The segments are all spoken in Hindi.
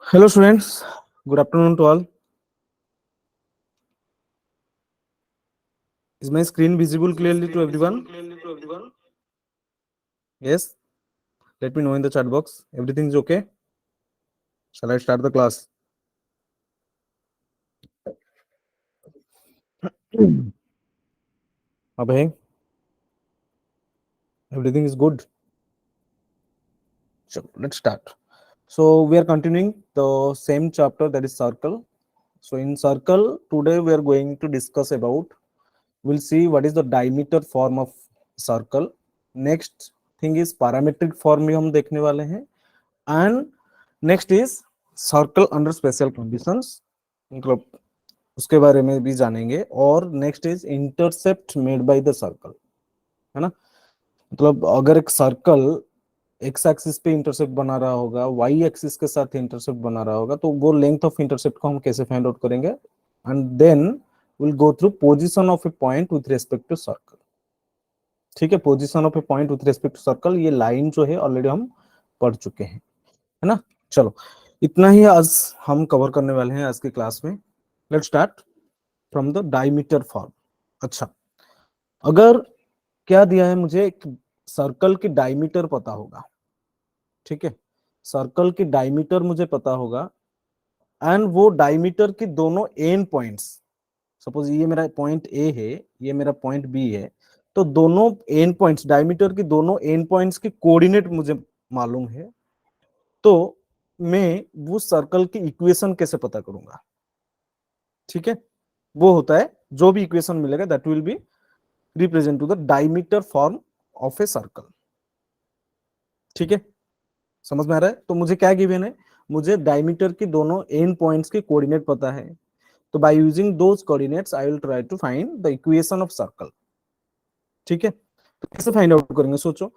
Hello students, good afternoon to all. Is my screen visible clearly to everyone? Yes, let me know in the chat box. Everything is okay? Shall I start the class? Abhay, everything is good. So let's start. So we are continuing the same chapter, that is circle. So in circle, today we are going to discuss about, we'll see what is the diameter form of circle. Next thing is parametric form भी हम देखने वाले हैं. And next is circle under special conditions, मतलब उसके बारे में भी जानेंगे. और next is intercept made by the circle, है ना. मतलब अगर एक सर्कल एक्स एक्सिस पे इंटरसेप्ट बना रहा होगा, वाई एक्सिस के साथ इंटरसेप्ट बना रहा होगा, तो वो लेंथ ऑफ इंटरसेप्ट को हम कैसे फाइंड आउट करेंगे. And then will go through position of a point with respect to circle. ठीक है, position of a point with respect to circle, ये लाइन जो है ऑलरेडी हम पढ़ चुके हैं, है ना. चलो, इतना ही आज हम कवर करने वाले हैं आज की क्लास में. Let's start from the diameter form. अच्छा, अगर क्या दिया है मुझे, एक सर्कल की डायमीटर पता होगा. ठीक है, सर्कल की डायमीटर मुझे पता होगा. एंड वो डायमीटर की दोनों एंड पॉइंट्स, सपोज ये मेरा पॉइंट ए है, ये मेरा पॉइंट बी है, तो दोनों एंड पॉइंट्स, डायमीटर की दोनों एंड पॉइंट्स की कोऑर्डिनेट मुझे मालूम है. तो मैं वो सर्कल की इक्वेशन कैसे पता करूंगा. ठीक है, वो होता है जो भी इक्वेशन मिलेगा that will be represent to the diameter form of a circle. ठीक है, समझ में आ रहा है. तो मुझे क्या गिवन है, मुझे डायमीटर की दोनों एंड पॉइंट्स के कोऑर्डिनेट पता है. तो by using those coordinates I will try to find the equation of circle. ठीक है, तो कैसे फाइंड आउट करेंगे, सोचो.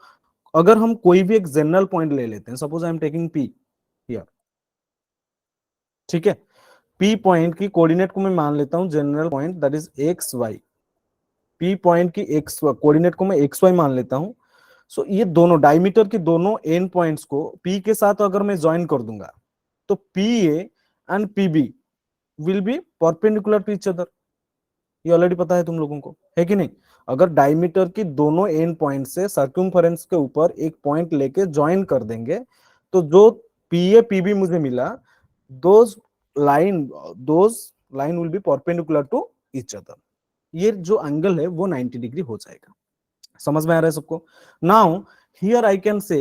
अगर हम कोई भी एक जनरल पॉइंट ले लेते हैं, suppose I am taking P here. ठीक है, पी पॉइंट की कोऑर्डिनेट को मैं मान लेता हूं general point, that is x y. P point की एक्स कोऑर्डिनेट को मैं एक्स वाई मान लेता हूं. सो ये दोनों डायमीटर के दोनों एंड पॉइंट्स को पी के साथ अगर मैं ज्वाइन कर दूंगा, तो P A and P B will be perpendicular to each other. ये ऑलरेडी पता है तुम लोगों को, है कि नहीं. अगर डायमीटर की दोनों एंड पॉइंट से सर्कमफेरेंस के ऊपर एक पॉइंट लेके ज्वाइन कर देंगे, तो जो पी ए पी बी मुझे मिला, those those line will be perpendicular to each other. ये जो एंगल है वो 90 डिग्री हो जाएगा. समझ में आ रहा है सबको. Now here I can say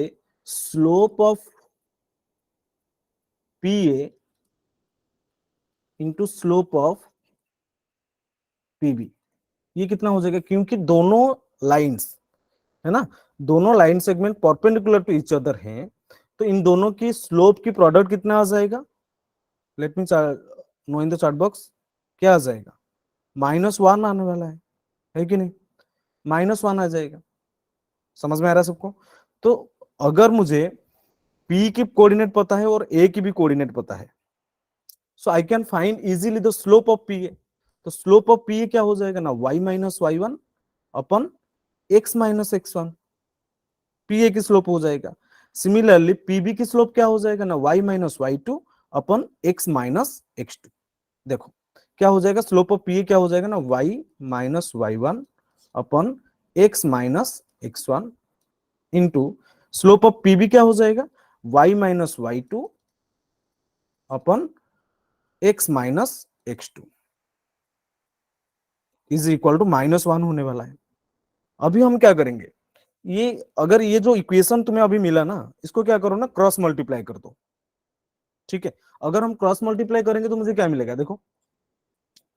slope of P A into slope of PB. ये कितना हो जाएगा, क्योंकि दोनों लाइंस, है ना, दोनों line segment perpendicular to each other हैं, तो इन दोनों की स्लोप की प्रोडक्ट कितना आ जाएगा. Late me know in the chart box. क्या आ जाएगा, -1 आने वाला है कि नहीं. -1 आ जाएगा. समझ में आ रहा है सबको. तो अगर मुझे P की कोऑर्डिनेट पता है और A की भी कोऑर्डिनेट पता है, so I can find easily the slope of P A. तो स्लोप ऑफ पी ए क्या हो जाएगा ना, y minus y one upon x minus x one. P A की स्लोप हो जाएगा. सिमिलरली पीबी की स्लोप क्या हो जाएगा ना, y minus y two upon x minus x two. देखो क्या हो जाएगा, स्लोप ऑफ पी ए क्या हो जाएगा ना, y minus y one upon x minus x one into slope of PB क्या हो जाएगा, y minus y two upon x minus x two is equal to -1 होने वाला है. अभी हम क्या करेंगे, ये अगर ये जो इक्वेशन तुम्हें अभी मिला ना, इसको क्या करो ना, क्रॉस मल्टीप्लाई कर दो. ठीक है, अगर हम क्रॉस मल्टीप्लाई करेंगे तो मुझे क्या मिलेगा, देखो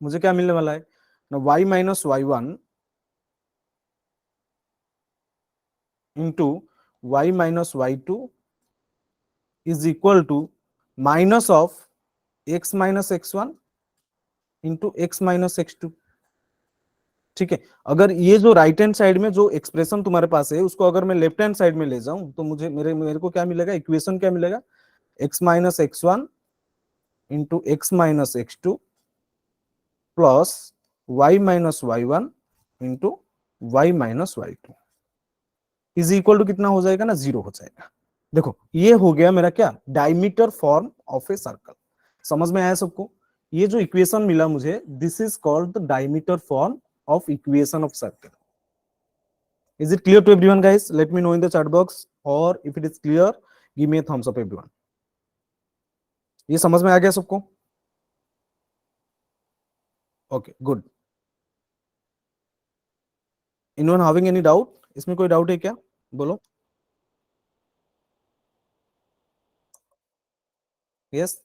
मुझे क्या मिलने वाला है ना, y minus y one into y minus y two is equal to minus of x minus x one into x minus x two. ठीक है, अगर ये जो राइट हैंड साइड में जो एक्सप्रेशन तुम्हारे पास है, उसको अगर मैं लेफ्ट हैंड साइड में ले जाऊं, तो मुझे मेरे को क्या मिलेगा, इक्वेशन क्या मिलेगा, x minus x one into x minus x two plus y minus y one into y minus y two is equal to कितना हो जाएगा ना, 0 हो जाएगा. देखो ये हो गया मेरा क्या, diameter form of a circle. समझ में आया सबको? ये जो इक्वेशन मिला मुझे, this is called the diameter form of equation of circle. Is it clear to everyone guys? Let me know in the chat box, और if it is clear give me a thumbs up everyone. ये समझ में आ गया सबको? Okay good. Anyone having any doubt? इसमें कोई डाउट है क्या? बोलो। Yes.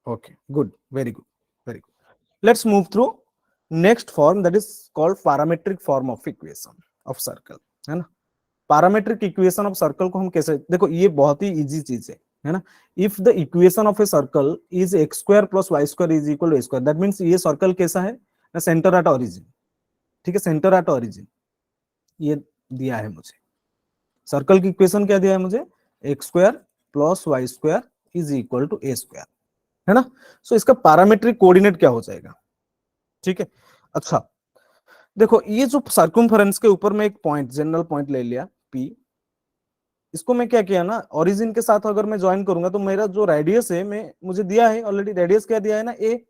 Okay, good, very good, very good. Let's move through next form, that is called parametric form of equation of circle, है ना? पैरामेट्रिक इक्वेशन ऑफ सर्कल को हम कैसे, देखो ये बहुत ही इजी चीज है ना? If the equation of a circle is x square plus y square is equal to a square, that means ये सर्कल कैसा है ना, सेंटर एट ओरिजिन। ठीक है, सेंटर एट ओरिजिन ये दिया है मुझे। सर्कल की इक्वेशन क्या दिया है मुझे? X square plus y square is equal to a square, है ना? सो इसका पैरामेट्रिक कोऑर्डिनेट क्या हो जाएगा? ठीक है, अच्छा देखो ये जो सर्कमफेरेंस के ऊपर में एक पॉइंट, जनरल पॉइंट ले लिया पी, इसको मैं क्या किया ना, ओरिजिन के साथ अगर मैं ज्वाइन करूंगा तो मेरा जो रेडियस है, मैं मुझे दिया है ऑलरेडी, रेडियस क्या दिया है ना, ए।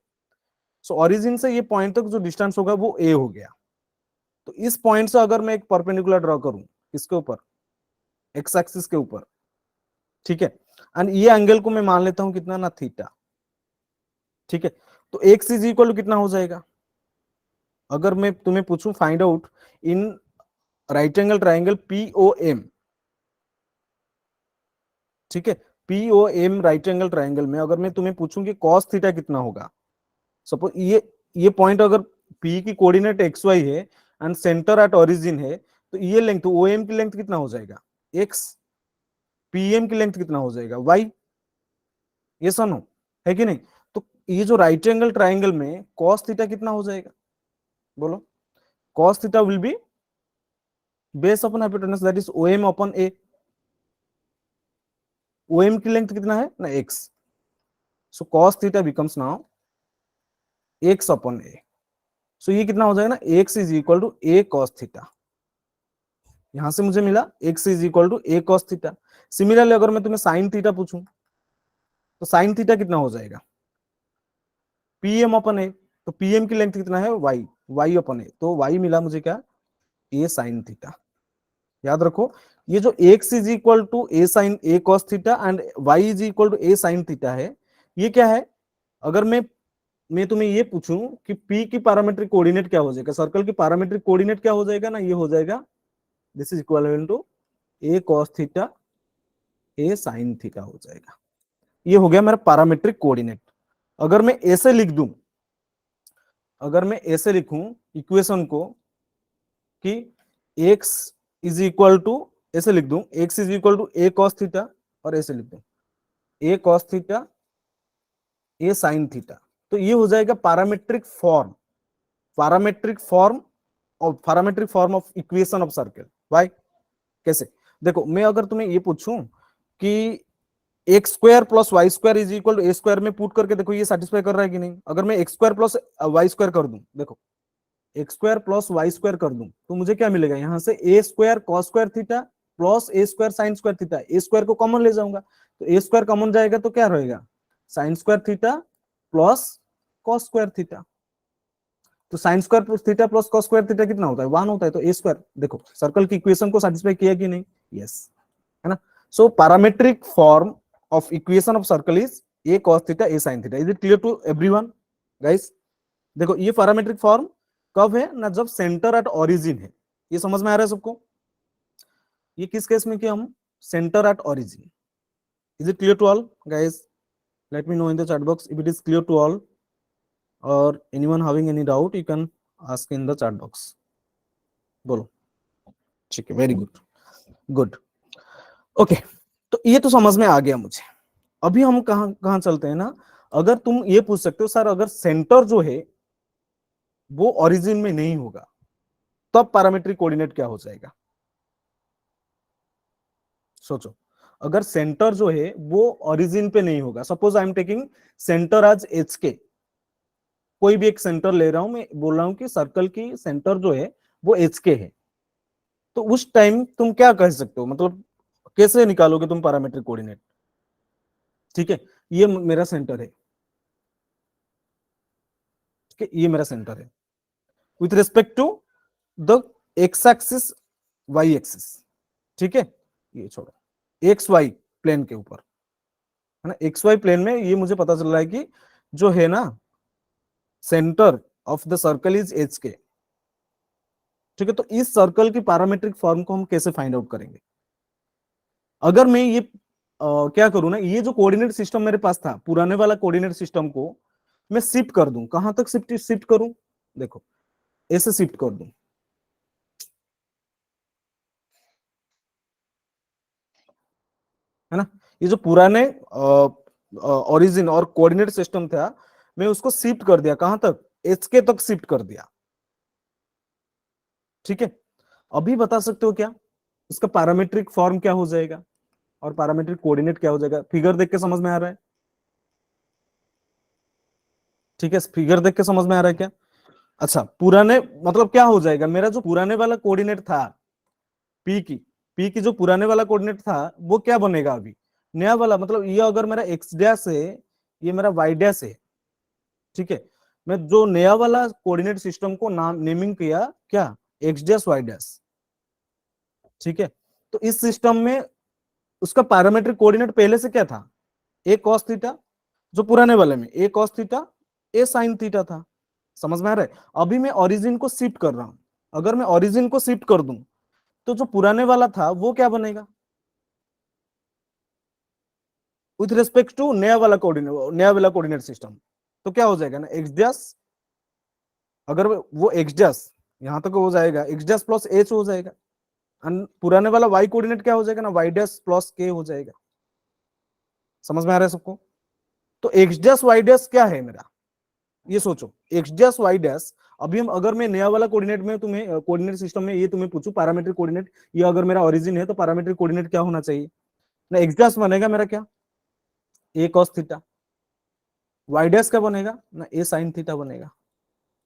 सो ओरिजिन से ये पॉइंट तक जो डिस्टेंस होगा वो ए हो गया। तो इस पॉइंट से अगर मैं एक परपेंडिकुलर ड्रॉ करूं इसके ऊपर, एक्स एक्सिस के ऊपर, ठीक है, एंड ये एंगल को मैं मान लेता हूं कितना ना, थीटा। ठीक है, तो एक्स इज इक्वल टू कितना हो जाएगा? अगर मैं तुम्हें पूछूं find out in right angle triangle POM, ठीक है, पीओएम राइट एंगल ट्राइंगल में अगर मैं तुम्हें पूछूं कि कॉस थीटा कितना होगा, सपोज ये पॉइंट अगर पी की कोऑर्डिनेट एक्स वाई है एंड सेंटर एट ओरिजिन है, तो ये लेंथ ओएम की लेंथ कितना हो जाएगा? एक्स। पीएम की लेंथ कितना हो जाएगा? वाई। ये सुनो, है कि नहीं? तो ये जो राइट एंगल ट्राइंगल में कॉस थीटा कितना हो जाएगा? बोलो। Cos theta will be base upon hypotenuse, that is OM upon A. OM की लेंथ कितना है ना, X. So cos theta becomes now X upon A. So ये कितना हो जाएगा ना, X is equal to A cos theta. यहां से मुझे मिला X is equal to A cos theta. Similarly अगर मैं तुम्हें साइन थीटा पूछूं तो साइन थीटा कितना हो जाएगा? पीएम अपन ए। तो पीएम की लेंथ कितना है? वाई। वाई अपन ए, तो वाई मिला मुझे क्या? A sine theta. याद रखो, ये जो x is equal to a sine a cos theta and y is equal to a sine theta है, ये क्या है? अगर मैं तुम्हें ये पूछूं कि पी की पैरामीट्रिक कोऑर्डिनेट क्या हो जाएगा, सर्कल की पैरामीट्रिक कोऑर्डिनेट क्या हो जाएगा ना, ये हो जाएगा this is equal to A cos theta a sine theta हो जाएगा। ये हो गया मेरा पैरामीट्रिक कोऑर्डिनेट। अगर मैं ऐसे लिख दूं, अगर मैं ऐसे लिखूं इक्वेशन को कि x इज इक्वल टू, ऐसे लिख दूं x is equal to A cos theta, और ऐसे लिख दूं a cos theta a sine theta, तो ये हो जाएगा पैरामीट्रिक फॉर्म, पैरामीट्रिक फॉर्म और parametric form of equation of circle. Why? कैसे? देखो मैं अगर तुम्हें ये पूछूं कि x square plus y square is equal to a square में पुट करके देखो ये सेटिस्फाई कर रहा है कि नहीं। अगर मैं x square plus y square कर दूं, देखो x square plus y square कर दूं तो मुझे क्या मिलेगा? यहां से a square cos square theta plus a square sine square theta, a square को कॉमन ले जाऊंगा तो ए स्क्वायर कॉमन जाएगा तो क्या रहेगा? Sine square theta plus cos square theta. तो sine square plus theta plus cos square theta कितना होता है? 1 होता है। तो ए स्क्वायर, देखो सर्कल की इक्वेशन को सेटिस्फाई किया कि नहीं? यस, है ना? So parametric form of equation of circle is a cos theta a sine theta. Is it clear to everyone guys? देखो ये पैरामीट्रिक फॉर्म कब है ना, जब सेंटर एट ओरिजिन है। ये समझ में आ रहा है सबको? ये किस केस में किया हम? Centre at origin. Is it clear to all guys? Let me know in the chat box if it is clear to all, और anyone having any doubt you can ask in the chat box. बोलो। ठीक है, वेरी गुड, गुड, ओके। तो ये तो समझ में आ गया मुझे। अभी हम कहां कहां चलते हैं ना, अगर तुम ये पूछ सकते हो सर अगर सेंटर जो है वो ओरिजिन में नहीं होगा तब पैरामीट्रिक कोऑर्डिनेट क्या हो जाएगा? सोचो, अगर सेंटर जो है वो ओरिजिन पे नहीं होगा, suppose I am taking centre as h k, कोई भी एक सेंटर ले रहा हूं, मैं बोल रहा हूं कि सर्कल की सेंटर जो है वो एच के है, तो उस टाइम तुम क्या कह सकते हो, मतलब कैसे निकालोगे तुम पैरामीट्रिक कोऑर्डिनेट? ठीक है, ये मेरा सेंटर है, ठीक है, ये मेरा सेंटर है with respect to the x axis, y axis, ठीक है, ये छोड़ो, एक्स वाई प्लेन के ऊपर, है ना, एक्स वाई प्लेन में ये मुझे पता चल रहा है कि जो है ना centre of the circle is H के, ठीक है। तो इस सर्कल की पैरामीट्रिक फॉर्म को हम कैसे फाइंड आउट करेंगे? अगर मैं ये क्या करूं ना, ये जो कोऑर्डिनेट सिस्टम मेरे पास था, पुराने वाला कोऑर्डिनेट सिस्टम को मैं शिफ्ट कर दूं, कहां तक शिफ्ट शिफ्ट करूं, देखो ऐसे शिफ्ट कर दूं, है ना। ये जो पुराने ओरिजिन और कोऑर्डिनेट सिस्टम था, मैं उसको शिफ्ट कर दिया, कहां तक, एच के तक शिफ्ट कर दिया, ठीक है। अभी बता सकते हो क्या इसका पैरामीट्रिक फॉर्म क्या हो जाएगा और पैरामीट्रिक कोऑर्डिनेट क्या हो जाएगा? फिगर देख के समझ में आ रहा है? ठीक है, फिगर देख के समझ में आ रहा है क्या? अच्छा, पुराने मतलब क्या हो जाएगा, मेरा जो पुराने वाला कोऑर्डिनेट था पी की, पी की जो पुराने वाला कोऑर्डिनेट था वो क्या बनेगा अभी, नया वाला, मतलब ये अगर मेरा एक्स डैश है, ये मेरा वाई डैश है, ठीक है। मैं जो नया वाला कोऑर्डिनेट सिस्टम को नाम नेमिंग किया क्या, एक्स डैश वाई डैश, ठीक है। तो इस सिस्टम में उसका पैरामीट्रिक कोऑर्डिनेट पहले से क्या था, ए कॉस थीटा, जो पुराने वाले में ए cos theta a sine theta था, समझ में आ रहा है? अभी मैं ओरिजिन को शिफ्ट कर रहा हूं, अगर मैं ओरिजिन को शिफ्ट कर दूं तो जो पुराने वाला था वो क्या बनेगा विथ रिस्पेक्ट टू नया वाला कोऑर्डिनेट, नया वाला कोऑर्डिनेट सिस्टम, तो क्या हो जाएगा ना, एक्स डैश, अगर वो एक्स डैश यहां तक हो जाएगा, एक्स डैश प्लस एच हो जाएगा, पुराने वाला वाई कोऑर्डिनेट क्या हो जाएगा ना, वाई डैश प्लस के हो जाएगा, समझ में आ रहा है सबको? तो एक्स डैश वाई डैश क्या है मेरा, ये सोचो, एक्स डैश वाई डैश, अभी हम अगर मैं नया वाला कोऑर्डिनेट में तुम्हें कोऑर्डिनेट सिस्टम में ये तुम्हें पूछूं पैरामीट्रिक कोऑर्डिनेट, ये अगर मेरा ओरिजिन है तो पैरामीट्रिक कोऑर्डिनेट क्या होना चाहिए ना, एक्स डैश बनेगा मेरा क्या, ए कॉस थीटा, वाई डैश क्या बनेगा ना, ए साइन थीटा बनेगा,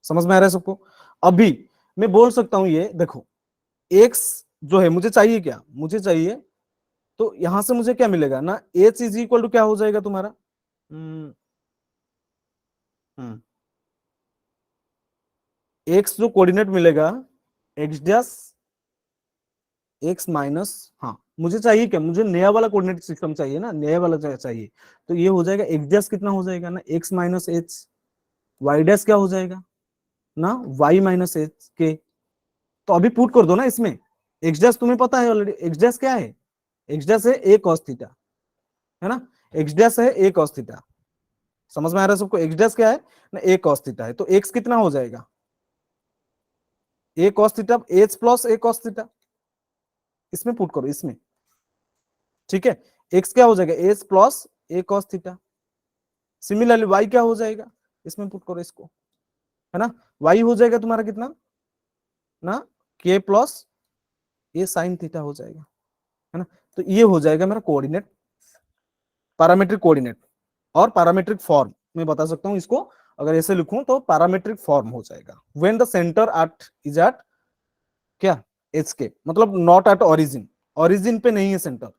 समझ में आ रहा है सबको? अभी मैं बोल सकता हूं, ये देखो एक्स जो है मुझे चाहिए क्या, मुझे चाहिए, तो यहां से मुझे क्या मिलेगा ना, एच इज इक्वल टू क्या हो जाएगा तुम्हारा, एक्स जो कोऑर्डिनेट मिलेगा, एक्स डैश एक्स माइनस, हाँ मुझे चाहिए क्या, मुझे नया वाला कोऑर्डिनेट सिस्टम चाहिए ना, नया वाला चाहिए, तो ये हो जाएगा एक्स डैश कितना हो जाएगा ना, x minus h, y dash क्या हो जाएगा ना, वाई माइनस एच के, तो अभी पुट कर दो ना इसमें, एक्स डैश तुम्हें पता है ऑलरेडी, एक्स डैश क्या है, एक्स डैश है ए कॉस थीटा, है ना, एक्स डैश है ए कॉस थीटा, समझ में आ रहा है सबको? एक्स डैश क्या है ना, ए कॉस थीटा है, तो एक्स कितना हो जाएगा, ए कॉस थीटा, एच प्लस ए कॉस थीटा, इसमें पुट करो इसमें, ठीक है। एक्स क्या हो जाएगा, एच प्लस ए कॉस थीटा, सिमिलरली वाई क्या हो जाएगा, इसमें पुट करो इसको, है ना, वाई हो जाएगा तुम्हारा कितना ना, के प्लस ए साइन थीटा हो जाएगा, है ना। तो ये हो जाएगा मेरा कोऑर्डिनेट, पैरामीट्रिक कोऑर्डिनेट, और पैरामीट्रिक फॉर्म मैं बता सकता हूं इसको, अगर ऐसे लिखूं तो पैरामीट्रिक फॉर्म हो जाएगा, when the centre at is at क्या, एच के, मतलब नॉट एट ओरिजिन, ओरिजिन पे नहीं है सेंटर,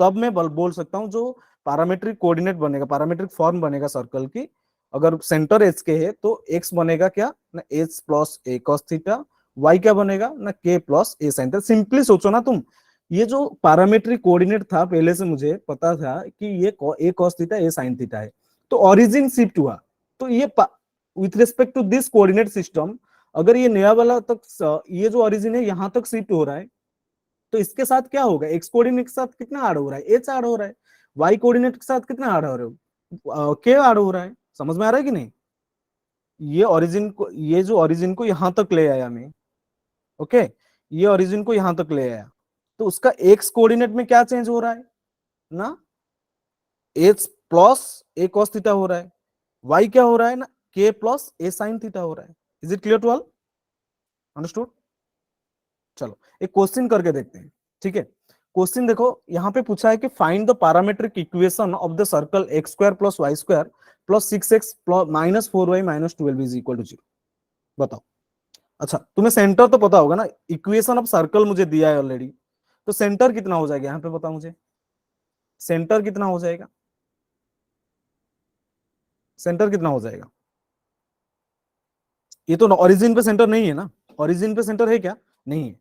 तब मैं बोल सकता हूं जो पैरामीट्रिक कोऑर्डिनेट बनेगा, पैरामीट्रिक फॉर्म बनेगा सर्कल की, अगर सेंटर एच के है तो एक्स बनेगा क्या ना, एच प्लस ए कॉस थीटा, वाई क्या बनेगा ना, के प्लस ए साइन थीटा। सिंपली सोचो ना तुम, ये जो पैरामीट्रिक कोऑर्डिनेट था पहले से मुझे पता था कि ये a cos theta a sine theta है, तो ओरिजिन शिफ्ट हुआ, तो ये with respect to this coordinate system, अगर ये नया वाला तक, ये जो ओरिजिन है यहां तक शिफ्ट हो रहा है, तो इसके साथ क्या होगा, एक्स कोऑर्डिनेट के साथ कितना ऐड हो रहा है, एच ऐड हो रहा है, वाई कोऑर्डिनेट के साथ कितना ऐड हो रहा है, के ऐड हो रहा है, समझ में आ रहा है कि नहीं? ये ओरिजिन को, ये जो ओरिजिन को यहां तक ले आया मैं, ओके, ये ओरिजिन को यहां तक ले आया, तो उसका एक्स कोऑर्डिनेट में क्या चेंज हो रहा है ना, एच प्लस ए कॉस थीटा हो रहा है, वाई क्या हो रहा है ना, के प्लस ए साइन थीटा हो रहा है। Is it clear to all, understood? चलो एक क्वेश्चन करके देखते हैं, ठीक है। क्वेश्चन देखो, यहाँ पे पूछा है कि find the parametric equation of the circle x square plus y square plus 6x plus minus 4y minus 12 is equal to 0, बताओ। अच्छा, तुम्हें सेंटर तो पता होगा ना, इक्वेशन ऑफ सर्कल मुझे दिया है ऑलरेडी, तो सेंटर कितना हो जाएगा यहाँ पे बताओ मुझे, सेंटर कितना हो जाएगा, सेंटर कितना हो जाएगा? ये तो ओरिजिन पे सेंटर नहीं है ना, ओरिजिन पे सेंटर है क्या? नहीं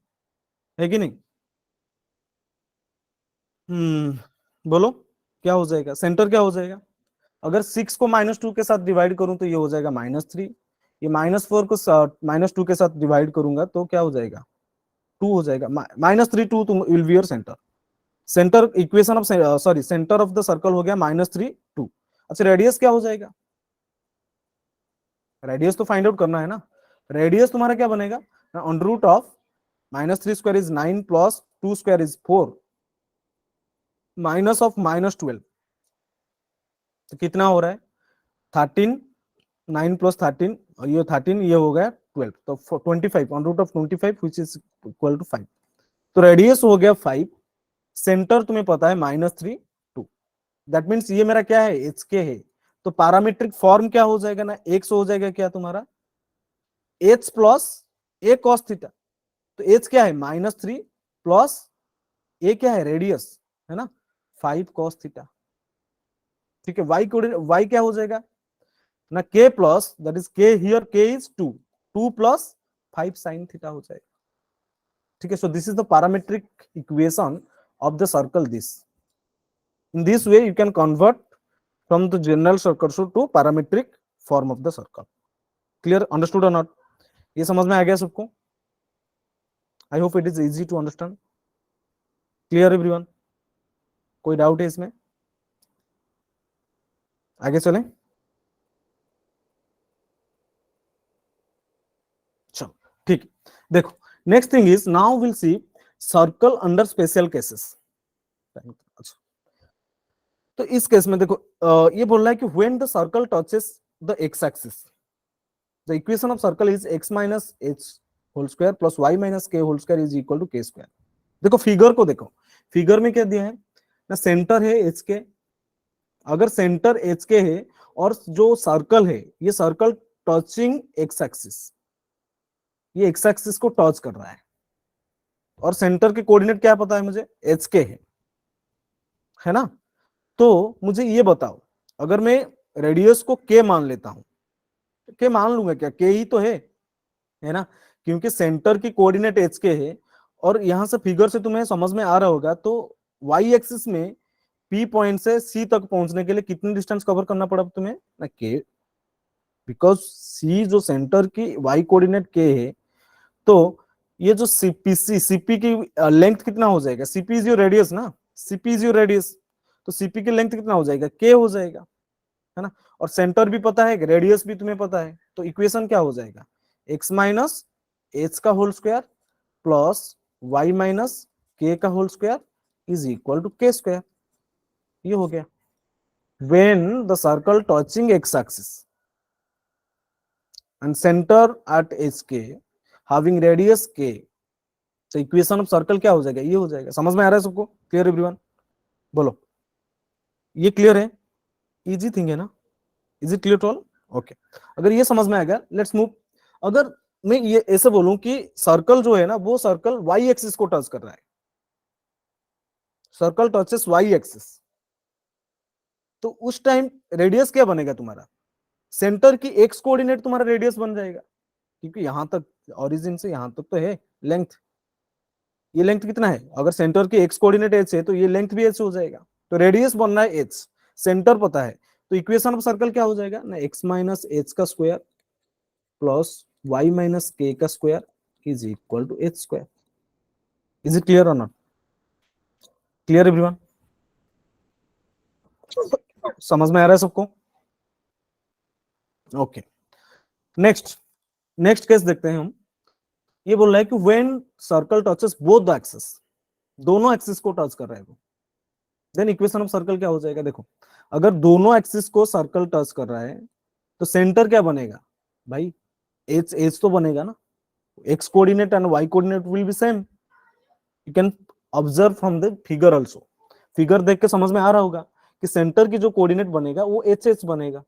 है कि नहीं? बोलो, क्या हो जाएगा सेंटर, क्या हो जाएगा? अगर 6 को -2 के साथ डिवाइड करूं तो ये हो जाएगा -3, ये -4 को -2 के साथ डिवाइड करूंगा तो क्या हो जाएगा? 2 हो जाएगा, -3 2 will be your centre. Centre equation of, sorry, centre of the circle हो गया -3 2। अच्छा, रेडियस क्या हो जाएगा? रेडियस तो फाइंड आउट करना है ना, रेडियस तुम्हारा क्या बनेगा? Under root of -3 square is 9 plus 2 square is 4 minus of -12, तो कितना हो रहा है? 13, 9 प्लस 13, और ये 13, ये हो गया 12, तो 25 on root of 25 which is equal to 5। तो रेडियस हो गया 5, सेंटर तुम्हें पता है -3 2, दैट मीन्स ये मेरा क्या है? एच के है। तो पैरामीट्रिक फॉर्म क्या हो जाएगा ना, एक्स हो जाएगा क्या तुम्हारा? एच प्लस ए कॉस थीटा। तो एच क्या है? -3 प्लस ए क्या है? रेडियस है ना, 5 कॉस थीटा। ठीक है, वाई को वाई क्या हो जाएगा ना, k plus, that is k here, k is 2, 2 plus 5 sine theta हो जाएगा। ठीक है, so this is the parametric equation of the circle. This, in this way you can convert from the general circle to parametric form of the circle. Clear, understood और नॉट? ये समझ में आ गया सबको? I hope it is easy to understand. Clear everyone? कोई डाउट है इसमें? आगे चलें। चलो ठीक, देखो, next thing is, now will see circle under special cases. अच्छा, तो इस केस में देखो, ये बोल रहा है कि when the circle touches the x axis, the equation of circle is x minus h whole square plus y minus k whole square is equal to k square. देखो फिगर को, देखो फिगर में क्या दिया है ना, सेंटर है एच के, अगर सेंटर एच के है और जो सर्कल है, ये सर्कल टचिंग एक्स एक्सिस, ये एक्स एक्सिस को टच कर रहा है, और सेंटर के कोऑर्डिनेट क्या पता है मुझे? एच के है ना। तो मुझे ये बताओ, अगर मैं रेडियस को के मान लेता हूं, के मान लूंगा क्या, के ही तो है ना, क्योंकि सेंटर की कोऑर्डिनेट एच के है, और यहां से फिगर से तुम्हें समझ में आ रहा होगा, तो वाई एक्सिस में पी पॉइंट से सी तक पहुंचने के लिए कितनी डिस्टेंस कवर करना पड़ा तुम्हें ना, के, बिकॉज सी जो सेंटर की वाई कोऑर्डिनेट के है, तो ये जो सीपीसी, सीपी की लेंथ कितना हो जाएगा? सीपी इज योर रेडियस ना, सीपी इज योर रेडियस, तो सीपी की लेंथ कितना हो जाएगा? के हो जाएगा, है ना। और सेंटर भी पता है, रेडियस भी तुम्हें पता है, तो इक्वेशन क्या हो जाएगा? एक्स माइनस एच का whole square plus y minus k का whole square is equal to k square. ये हो गया when the circle touching x axis and center at hk having radius k, तो इक्वेशन ऑफ सर्कल क्या हो जाएगा? ये हो जाएगा। समझ में आ रहा है सबको? Clear everyone? बोलो, ये क्लियर है? इजी थिंग है ना? Is it clear to all? Okay, अगर ये समझ में आ गया, लेट्स मूव। अगर मैं ये ऐसे बोलूं कि सर्कल जो है ना, वो सर्कल वाई एक्सिस को टच कर रहा है, सर्कल टचेस वाई एक्सिस, तो उस टाइम रेडियस क्या बनेगा तुम्हारा? सेंटर की एक्स कोऑर्डिनेट तुम्हारा रेडियस बन जाएगा, क्योंकि यहां तक, ओरिजिन से यहां तक तो है लेंथ, ये लेंथ कितना है? अगर सेंटर की एक्स कोऑर्डिनेट एच है, तो ये लेंथ भी एच हो जाएगा, तो रेडियस बनना है एच, सेंटर पता है, तो इक्वेशन ऑफ सर्कल क्या हो जाएगा ना, एक्स माइनस एच का square plus y minus k का square is equal to h square. Is it clear और नॉट? Clear everyone? समझ में आ रहा है सबको? ओके, नेक्स्ट, नेक्स्ट केस देखते हैं हम। ये बोल रहा है कि when circle touches both the axis, दोनों एक्सिस को टच कर रहा है वो, देन इक्वेशन ऑफ सर्कल क्या हो जाएगा? देखो, अगर दोनों एक्सिस को सर्कल टच कर रहा है, तो सेंटर क्या बनेगा भाई? एच, एच तो बनेगा ना, x coordinate and y coordinate will be same. You can observe from the figure also, figure देख के समझ में आ रहा होगा कि सेंटर की जो कोऑर्डिनेट बनेगा वो एच एच बनेगा,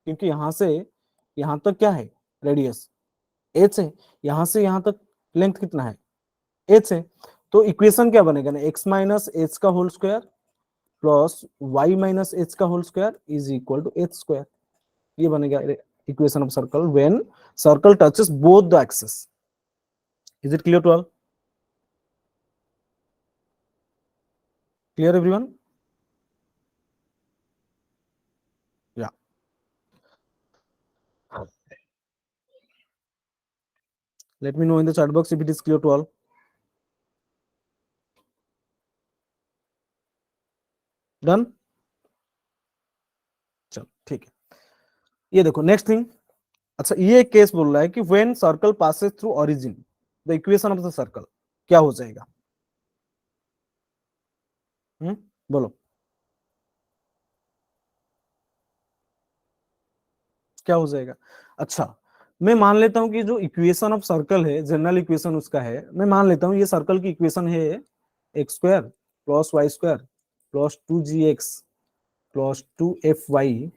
क्योंकि यहां से यहां तक क्या है? रेडियस, एच है, यहां से यहां तक लेंथ कितना है, एच है। तो इक्वेशन क्या बनेगा ना, एक्स माइनस एच का whole square plus y minus h का whole square is equal to h square. ये बनेगा equation of circle when circle touches both the axes. Is it clear to all? Clear everyone? या let me know in the chat box if it is clear to all. Done? चलो ठीक है, ये देखो नेक्स्ट थिंग। अच्छा ये केस बोल रहा है कि when circle passes through origin the equation of the circle क्या हो जाएगा? बोलो क्या हो जाएगा? अच्छा मैं मान लेता हूं कि जो इक्वेशन ऑफ सर्कल है, जनरल इक्वेशन उसका है, मैं मान लेता हूं ये सर्कल की इक्वेशन है x square plus y square plus 2gx plus 2fy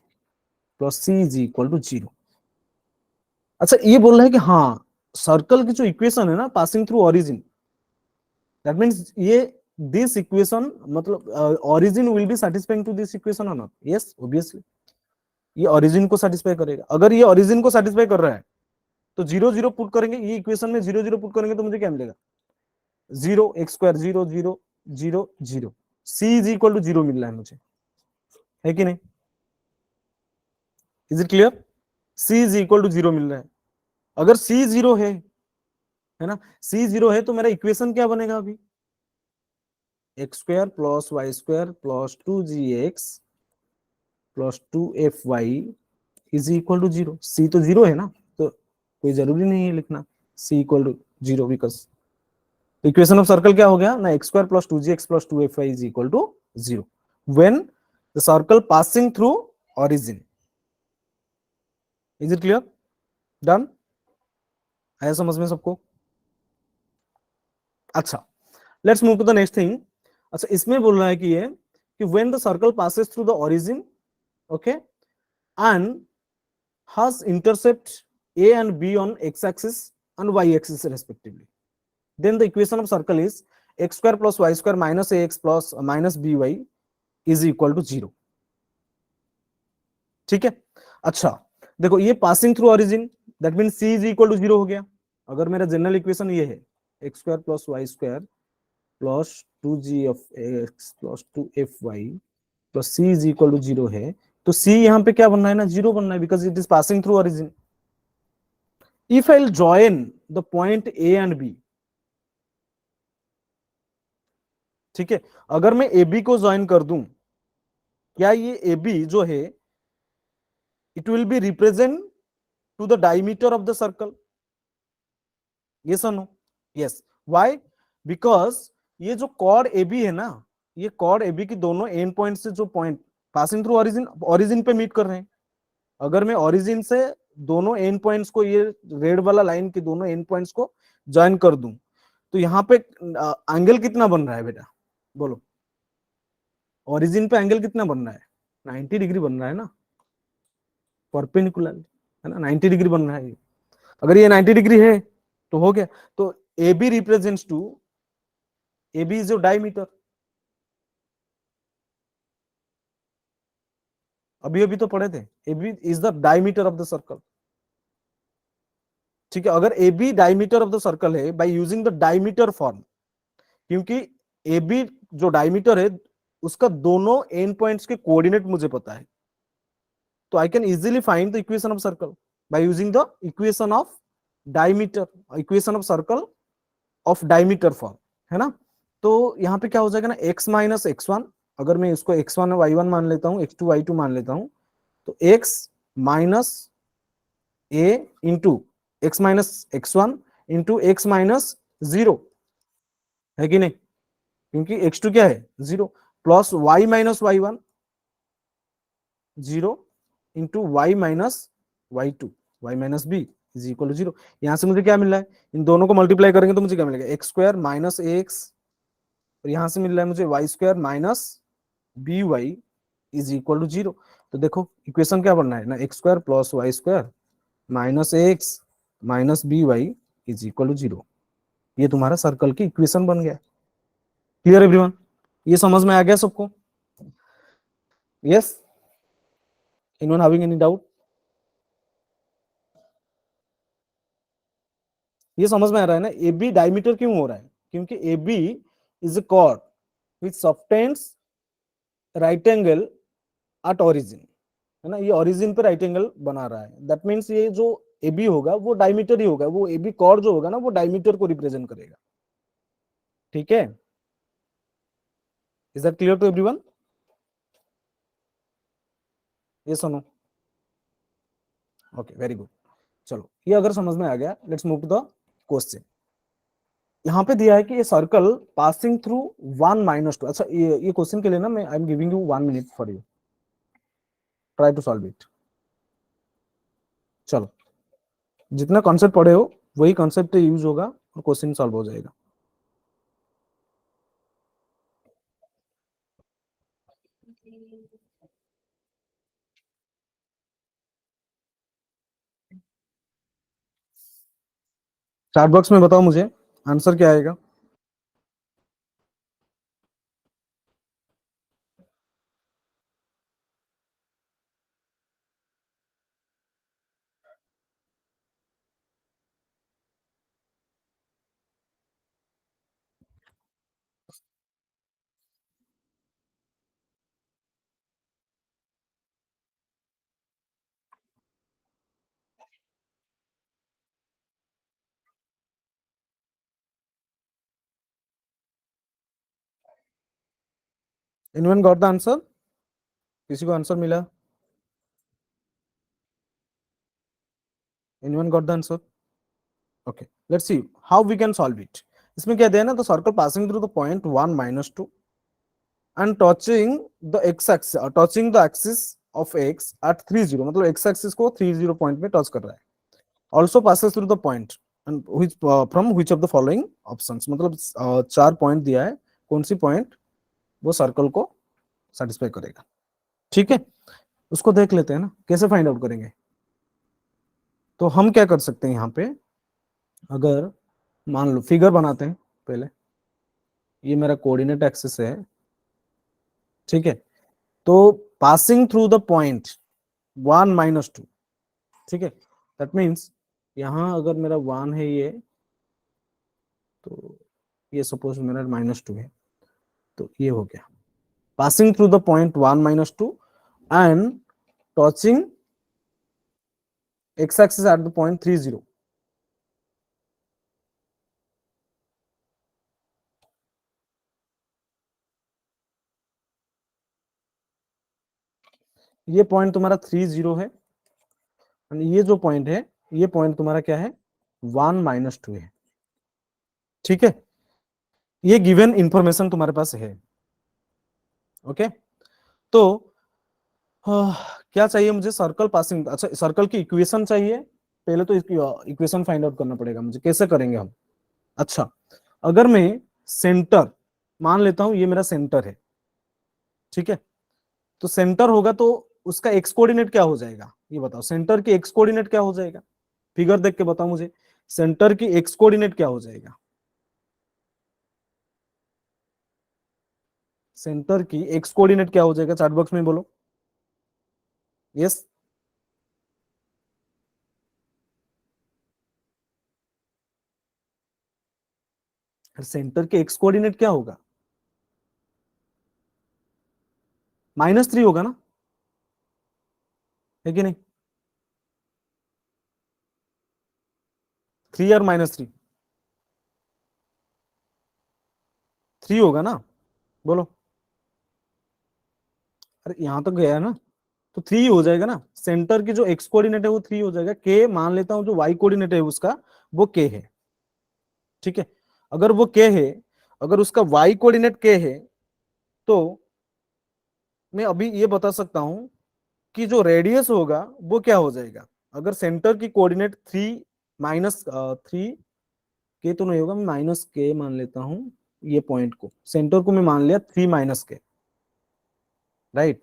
plus c is equal to 0। अच्छा ये बोल रहा है कि हाँ सर्कल की जो इक्वेशन है ना passing through origin, that means ये दिस इक्वेशन मतलब origin will be satisfying to this equation और नॉट? यस ऑब्वियसली ये ओरिजिन को सेटिस्फाई करेगा। अगर ये ओरिजिन को सेटिस्फाई कर रहा है तो जीरो जीरो पुट करेंगे, ये इक्वेशन में जीरो जीरो पुट करेंगे तो मुझे क्या मिलेगा, zero, x square zero zero zero zero, c is equal to zero मिल रहा है मुझे, है कि नहीं? Is it clear? C is equal to zero मिल रहा है। अगर सी जीरो है ना, सी जीरो है तो मेरा इक्वेशन क्या बनेगा अभी, x square plus y square plus 2gx plus 2fy is equal to zero. C तो जीरो है ना, तो कोई जरूरी नहीं है लिखना c equal to zero, because equation of circle क्या हो गया ना, x square plus 2gx plus 2fy is equal to zero when the circle passing through origin. Is it clear? Done? आया समझ में सबको? अच्छा let's move to the next thing. अच्छा इसमें बोल रहा है कि ये कि when the circle passes through the origin, okay, and has intercept A and B on x-axis and y-axis respectively, then the equation of circle is x square plus y square minus ax plus minus by is equal to 0। ठीक है? अच्छा देखो ये passing through origin, that mean c is equal to 0 हो गया। अगर मेरा जनरल इक्वेशन ये है x square plus y square plus 2g(x) plus 2fy plus c is equal to 0 है, तो c यहाँ पे क्या बनना है ना, 0 बनना है, because it is passing through origin. If I'll join the point A and B, ठीक है, अगर मैं ए बी को ज्वाइन कर दूं, क्या ये ए बी जो है it will be represent to the diameter of the circle? Yes और नो? यस। व्हाई? बिकॉज ये जो कॉर्ड ए बी है ना, ये कॉर्ड ए बी की दोनों एंड पॉइंट से जो point passing through origin, origin पे मीट कर रहे हैं। अगर मैं ओरिजिन से दोनों एंड पॉइंट्स को, ये रेड वाला लाइन के दोनों एंड पॉइंट्स को ज्वाइन कर दूं, तो यहाँ पे एंगल कितना बन रहा है बेटा, बोलो? ओरिजिन पे एंगल कितना बन रहा है, 90 डिग्री बन रहा है ना, परपेंडिकुलर है ना, 90 डिग्री बन रहा है ये। अगर ये 90 डिग्री है तो हो गया। तो A B represents to, A B is your diameter. अभी अभी तो पढ़े थे, A B is the diameter of the circle. ठीक है, अगर A B diameter of the circle है by using the diameter form, क्योंकि ए बी जो डायमीटर है उसका दोनों एंड पॉइंट्स के कोऑर्डिनेट मुझे पता है, तो आई can easily find the equation of circle by using the equation of diameter, equation of circle of diameter form, है ना। तो यहाँ पे क्या हो जाएगा ना, x माइनस x1, अगर मैं इसको x1 y1 मान लेता हूँ, x2 y2 मान लेता हूँ, तो x minus a into x minus x1 into x minus 0, है कि नहीं? क्योंकि x2 क्या है, 0, plus y minus y1 0 into y minus y2, y minus b is equal to 0। यहां से मुझे क्या मिल रहा है, इन दोनों को मल्टीप्लाई करेंगे तो मुझे क्या मिलेगा, x square minus a x, और यहां से मिल रहा है मुझे y square minus b y is equal to 0। तो देखो इक्वेशन क्या बनना है ना, x square plus y square minus a x minus b y is equal to 0। ये तुम्हारा सर्कल की इक्वेशन बन गया। Clear everyone? ये समझ में आ गया सबको? Yes? Anyone having any doubt? ये समझ में आ रहा है ना? ए बी डायमीटर क्यों हो रहा है? क्योंकि A B is a chord which subtends right angle at origin, है ना? ये ओरिजिन पे राइट एंगल बना रहा है। दैट मीन्स ये जो ए बी होगा वो डायमीटर ही होगा, वो ए बी कॉर्ड जो होगा ना वो डायमीटर को रिप्रेजेंट करेगा। ठीक है? Is that clear to everyone? ये सुनो। Okay, very good. चलो, ये अगर समझ में आ गया, let's move to the question. यहाँ पे दिया है कि ये सर्कल पासिंग थ्रू 1 - 2। अच्छा, ये क्वेश्चन के लिए ना मैं I am giving you 1 minute for you, try to solve it. चलो, जितना कॉन्सेप्ट पढ़े हो वही कॉन्सेप्ट यूज होगा और क्वेश्चन सॉल्व हो जाएगा। चैट बॉक्स में बताओ मुझे आंसर क्या आएगा। Anyone got the answer? किसी को आंसर मिला? Anyone got the answer? Okay, let's see how we can solve it. इसमें क्या दिया है ना, तो circle passing through the point 1 - 2 and touching the axis of x at 30, मतलब एक्स एक्सिस को 30 पॉइंट में टच कर रहा है। Also passes through the point and which from which of the following options, मतलब 4 पॉइंट दिया है, कौन सी पॉइंट वो सर्कल को सेटिस्फाई करेगा। ठीक है, उसको देख लेते हैं ना, कैसे फाइंड आउट करेंगे। तो हम क्या कर सकते हैं यहाँ पे, अगर मान लो फिगर बनाते हैं पहले। ये मेरा कोऑर्डिनेट एक्सिस है, ठीक है? तो पासिंग थ्रू द पॉइंट 1 - 2, ठीक है? दैट मीन्स यहाँ अगर मेरा 1 है ये, तो ये सपोज मेरा -2 है, तो ये हो गया passing through the point 1 - 2 and touching x axis at the point 30। ये पॉइंट तुम्हारा 30 है, ये जो पॉइंट है ये पॉइंट तुम्हारा क्या है, 1 - 2 है। ठीक है, ये गिवन इंफॉर्मेशन तुम्हारे पास है। ओके, तो क्या चाहिए मुझे, सर्कल पासिंग। अच्छा, सर्कल की इक्वेशन चाहिए। पहले तो इसकी इक्वेशन फाइंड आउट करना पड़ेगा मुझे, कैसे करेंगे हम। अच्छा, अगर मैं सेंटर मान लेता हूं, ये मेरा सेंटर है, ठीक है? तो सेंटर होगा तो उसका एक्स कोऑर्डिनेट क्या हो जाएगा, ये बताओ। सेंटर की एक्स कोऑर्डिनेट क्या हो जाएगा, फिगर देख के बताओ मुझे। सेंटर की एक्स कोऑर्डिनेट क्या हो जाएगा? सेंटर की एक्स कोऑर्डिनेट क्या हो जाएगा, चैट बॉक्स में बोलो। यस? सेंटर के एक्स कोऑर्डिनेट क्या होगा? -3 होगा ना, है कि नहीं? 3 और -3, 3 होगा ना, बोलो। अरे यहाँ तक गया है ना, तो 3 हो जाएगा ना। सेंटर की जो एक्स कोऑर्डिनेट है वो 3 हो जाएगा। के मान लेता हूं, जो वाई कोऑर्डिनेट है उसका वो के है, ठीक है? अगर वो के है, अगर उसका वाई कोऑर्डिनेट के है, तो मैं अभी ये बता सकता हूं कि जो रेडियस होगा वो क्या हो जाएगा। अगर सेंटर की कोऑर्डिनेट 3 - 3 के तो नहीं होगा, मैं -k मान लेता हूं। ये पॉइंट को, सेंटर को मैं मान लिया 3 - k, राइट?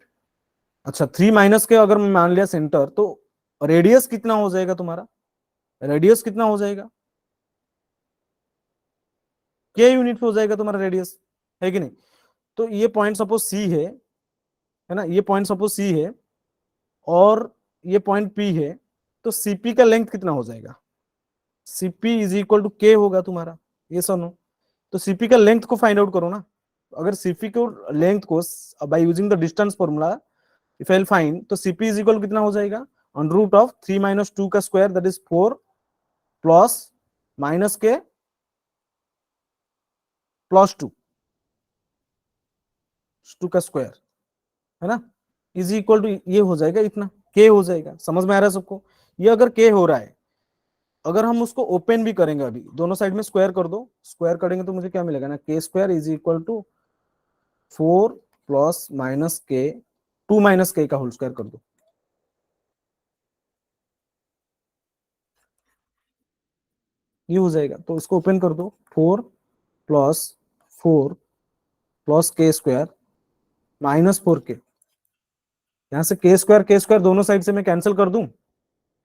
अच्छा, 3 - के अगर मैं मान लिया सेंटर, तो रेडियस कितना हो जाएगा तुम्हारा? रेडियस कितना हो जाएगा, के यूनिट पे हो जाएगा तुम्हारा रेडियस, है कि नहीं। तो ये पॉइंट सपोज सी है ना, ये पॉइंट सपोज सी है और ये पॉइंट पी है, तो सीपी का लेंथ कितना हो जाएगा, सीपी इज इक्वल टू के होगा तुम्हारा, ये सुनो। तो सीपी का लेंथ को फाइंड आउट करो ना। अगर सीपी को लेंथ को bye using the distance formula if I find, तो सीपी इज इक्वल कितना हो जाएगा, अंडर रूट ऑफ 3 - 2 का square that is 4 plus minus के प्लस 2 का स्क्वायर, है ना, इज इक्वल टू ये हो जाएगा इतना, के हो जाएगा। समझ में आ रहा है सबको। ये अगर के हो रहा है, अगर हम उसको ओपन भी करेंगे, अभी दोनों साइड में स्क्वायर कर दो, स्क्वायर करेंगे तो मुझे क्या मिलेगा ना, k square is equal to 4 plus minus k 2 minus k का होल स्क्वायर कर दो, ये हो जाएगा। तो इसको ओपन कर दो, 4 प्लस के स्क्वायर माइनस 4 के, यहां से के स्क्वायर दोनों साइड से मैं कैंसिल कर दूं,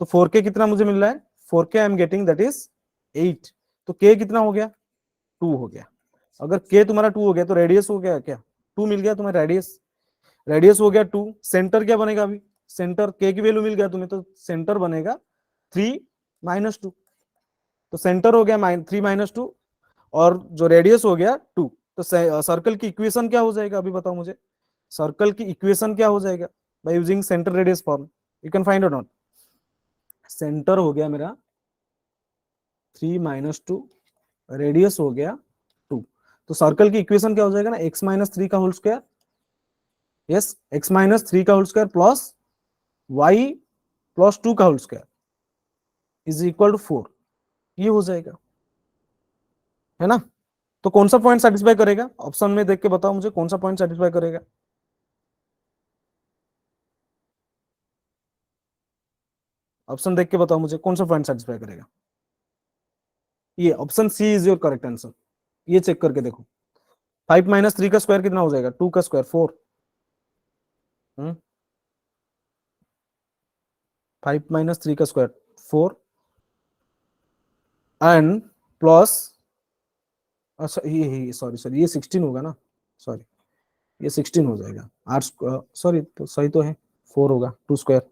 तो 4 के कितना मुझे मिल रहा है, 4 के I am getting that is 8। तो के कितना हो गया, 2 हो गया। अगर के तुम्हारा 2 हो गया तो रेडियस हो गया क्या, 2 मिल गया तुम्हें रेडियस, रेडियस हो गया 2। सेंटर क्या बनेगा अभी, सेंटर के की वैल्यू मिल गया तुम्हें, तो सेंटर बनेगा 3 - 2। तो सेंटर हो गया 3 - 2 और जो रेडियस हो गया 2। तो सर्कल की इक्वेशन क्या हो जाएगा, अभी बताओ मुझे, सर्कल की इक्वेशन क्या हो जाएगा bye using centre radius form, you can find out not. Centre हो गया मेरा 3 - 2, रेडियस हो गया 2। तो सर्कल की इक्वेशन क्या हो जाएगा ना, x - 3 का होल स्क्वायर, यस x - 3 का होल स्क्वायर प्लस y + 2 का whole square is equal to 4, ये हो जाएगा, है ना। तो कौन सा पॉइंट सेटिस्फाई करेगा, ऑप्शन में देख के बताओ मुझे कौन सा पॉइंट सेटिस्फाई करेगा, ऑप्शन देख के बताओ मुझे कौन सा पॉइंट सेटिस्फाई करेगा। ये option C is your correct answer, ये चेक करके देखो। 5 - 3 का स्क्वायर कितना हो जाएगा, 2 का स्क्वायर 4, 5 - 3 का स्क्वायर 4 एंड प्लस, अच्छा ये सॉरी सॉरी ये 16 होगा ना, सॉरी ये 16 हो जाएगा, 8 सॉरी तो सही तो है, 4 होगा 2 स्क्वायर,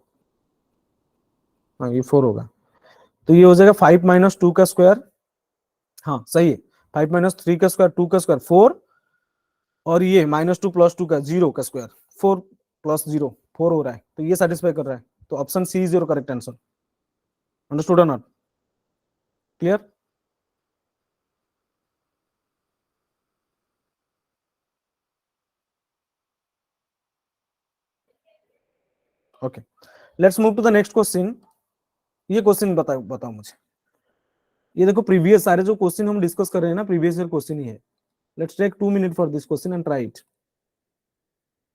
हाँ ये 4 होगा। तो ये हो जाएगा 5 - 2 का स्क्वायर, हाँ सही है, 5 - 3 का स्क्वायर 2 का स्क्वायर 4, और ये -2 + 2 का 0 का स्क्वायर 4 + 0 4 हो रहा है, तो ये सेटिस्फाई कर रहा है। तो option C is your correct answer, understood और not, clear. Okay, let's move to the next question. ये क्वेश्चन बताओ बताओ मुझे, ये देखो प्रीवियस सारे जो क्वेश्चन हम डिस्कस कर रहे हैं ना, प्रीवियस ईयर क्वेश्चन ही है। Let's take 2 minutes for this question and try it.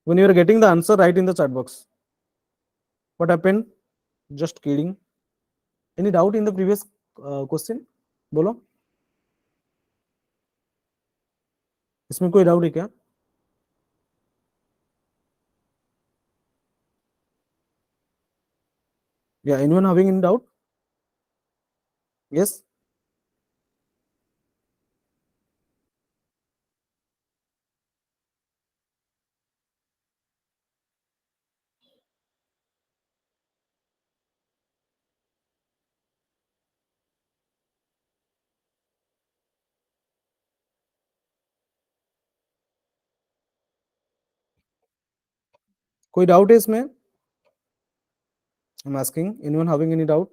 When you are getting the answer right in the chat box. What happened, just kidding, any doubt in the previous question, बोलो, इसमें कोई डाउट है क्या, या anyone having any doubt, yes. कोई डाउट है इसमें, I am asking anyone having any doubt,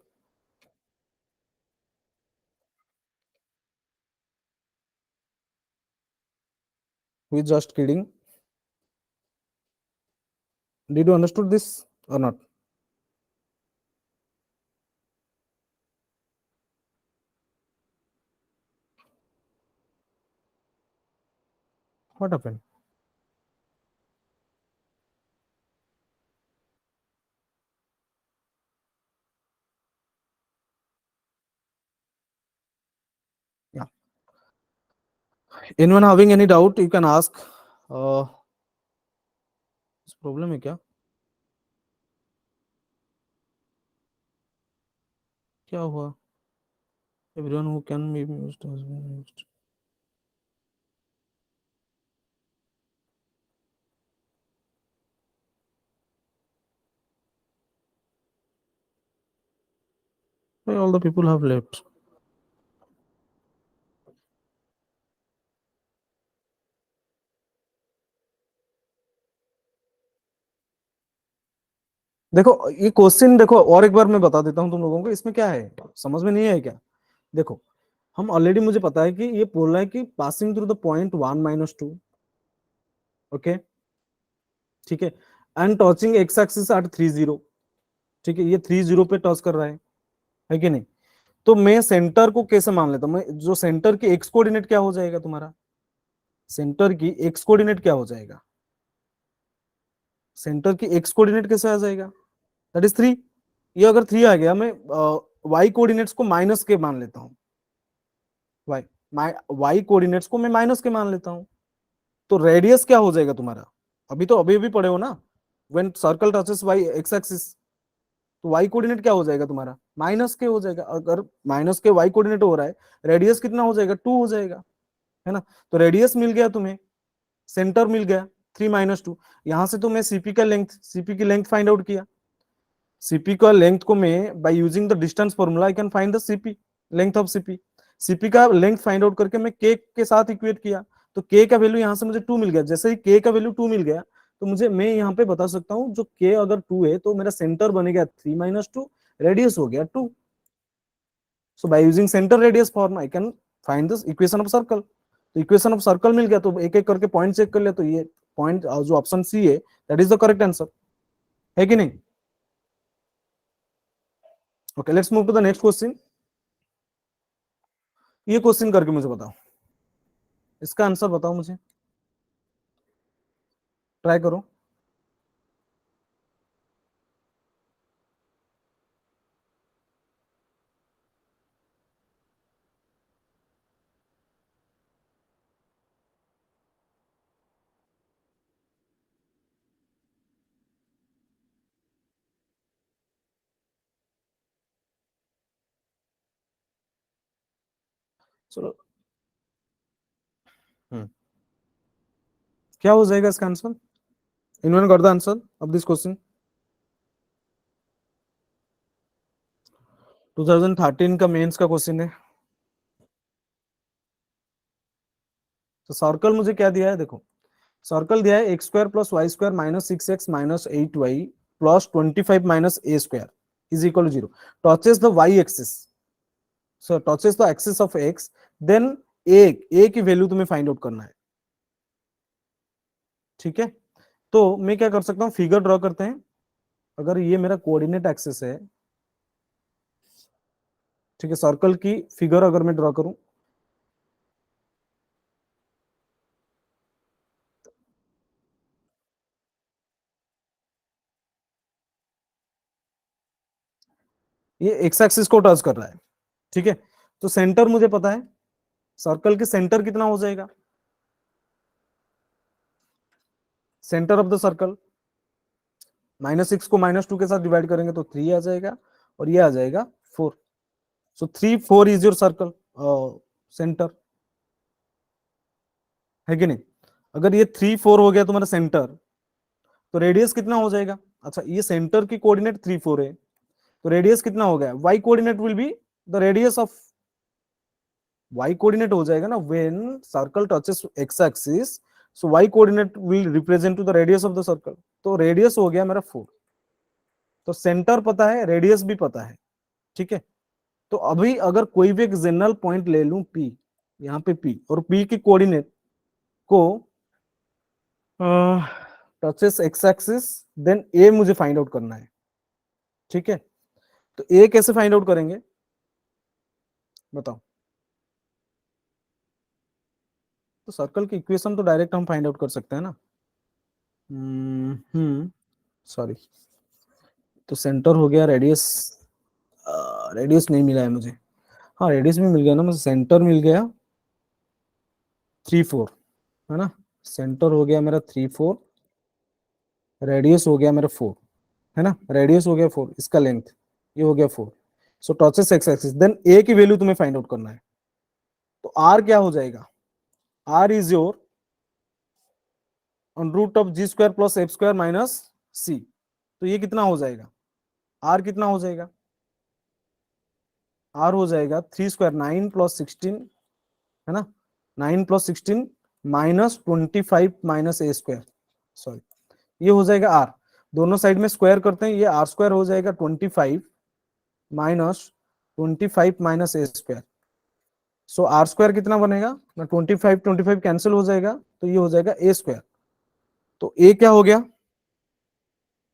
who is just kidding, did you understood this or not, what happened, yeah, anyone having any doubt you can ask, uh, problem है क्या, क्या हुआ, Everyone who can be used has been used. Why all the people have left? देखो ये क्वेश्चन, देखो और एक बार मैं बता देता हूँ तुम लोगों को, इसमें क्या है समझ में नहीं है क्या? देखो हम ऑलरेडी, मुझे पता है कि ये बोल रहा है कि passing through the point 1 - 2, okay, ठीक है, and touching x axis at 30, ठीक है, ये 30 पे टच कर रहा है कि नहीं? तो मैं सेंटर को कैसे मान लेता हूँ? मैं जो सेंटर की एक्स कोऑर्डिनेट क्या हो जाएगा तुम्हारा? सेंटर की एक्स कोऑर्डिनेट क्या हो जाएगा? सेंटर की एक्स कोऑर्डिनेट कैसे आ जाएगा? That is 3। ये अगर 3 आ गया, मैं वाई कोऑर्डिनेट्स को माइनस के मान लेता हूँ। वाई वाई कोऑर्डिनेट्स को मैं माइनस के मान लेता हूँ। तो रेडियस क्या हो जाएगा तुम्हारा? अभी तो अभी अभी पढ़े हो ना, when circle touches y x axis, तो वाई कोऑर्डिनेट क्या हो जाएगा तुम्हारा? माइनस के हो जाएगा। अगर माइनस के वाई कोऑर्डिनेट हो रहा है, रेडियस कितना हो जाएगा? 2 हो जाएगा, है ना? तो रेडियस मिल गया तुम्हें, सेंटर मिल गया 3 - 2। यहां से तो मैं सीपी का लेंथ, सीपी की लेंथ फाइंड आउट किया। सीपी का लेंथ को मैं by using the distance formula I can find the CP, length of CP. CP का लेंथ फाइंड आउट करके मैं के साथ इक्वेट किया, तो के का वैल्यू यहां से मुझे 2 मिल गया। जैसे ही के का वैल्यू 2 मिल गया, तो मुझे, मैं यहाँ पे बता सकता हूँ, जो के अगर 2 है तो मेरा सेंटर बनेगा 3 - 2, रेडियस हो गया 2। So by using centre radius form I can find this equation of circle. तो इक्वेशन ऑफ सर्कल मिल गया, तो एक एक करके पॉइंट चेक कर लिया, तो ये पॉइंट जो ऑप्शन सी है that is the correct answer, है कि नहीं? Okay, let's move to the next question. ये क्वेश्चन करके मुझे बताओ, इसका आंसर बताओ मुझे, ट्राई करो। चलो, हम्म, क्या हो जाएगा इसका आंसर? इन्होंने कर the answer of this question. 2013 का मेंस का क्वेश्चन है। तो सर्कल मुझे क्या दिया है, देखो सर्कल दिया है x² + y² - 6x - 8y +25 - a² is equal to 0, touches the y axis, so touches the axis of x, then a की वैल्यू तुम्हें फाइंड आउट करना है, ठीक है? तो मैं क्या कर सकता हूँ, फिगर ड्रॉ करते हैं। अगर ये मेरा कोऑर्डिनेट एक्सिस है, ठीक है, सर्कल की फिगर अगर मैं ड्रॉ करूं, ये एक्स एक्सिस को टच कर रहा है, ठीक है? तो सेंटर मुझे पता है, सर्कल के सेंटर कितना हो जाएगा? सेंटर ऑफ द सर्कल, -6 को -2 के साथ डिवाइड करेंगे तो 3 आ जाएगा, और ये आ जाएगा 4। सो 3 4 इज योर सर्कल सेंटर, है कि नहीं? अगर ये 3 4 हो गया तुम्हारा सेंटर, तो रेडियस कितना हो जाएगा? अच्छा, ये सेंटर की कोऑर्डिनेट 3 4 है, तो रेडियस कितना हो गया? Y coordinate will be the radius of, y coordinate हो जाएगा ना, when circle touches x axis, so y coordinate will represent to the radius of the circle। तो रेडियस हो गया मेरा 4। तो सेंटर पता है, रेडियस भी पता है, ठीक है? तो अभी अगर कोई भी एक जनरल पॉइंट ले लूं P, यहाँ पे P, और P की कोऑर्डिनेट को touches x axis, then A मुझे फाइंड आउट करना है, ठीक है? तो A कैसे फाइंड आउट करेंगे बताओ? तो सर्कल की इक्वेशन तो डायरेक्ट हम फाइंड आउट कर सकते हैं ना। सॉरी, तो सेंटर हो गया, रेडियस, रेडियस नहीं मिला है मुझे। हाँ, रेडियस भी मिल गया ना, मुझे सेंटर मिल गया 3 4, है ना? सेंटर हो गया मेरा 3 4, रेडियस हो गया मेरा 4, है ना? रेडियस हो गया 4, इसका लेंथ ये हो गया 4। सो touches x axis, then a की वैल्यू तुम्हें फाइंड आउट करना है। तो आर क्या हो जाएगा, r is your on root of g square plus f square minus c. तो ये कितना हो जाएगा, आर कितना हो जाएगा, आर हो जाएगा 3 स्क्वायर 9 + 16, है ना, 9 + 16 -25 माइनस ए स्क्वायर, सॉरी ये हो जाएगा आर। दोनों साइड में स्क्वायर करते हैं, ये आर स्क्वायर हो जाएगा 25 minus a square. So r square कितना बनेगा ना, 25 कैंसिल हो जाएगा, तो ये हो जाएगा ए स्क्वायर। तो ए क्या हो गया,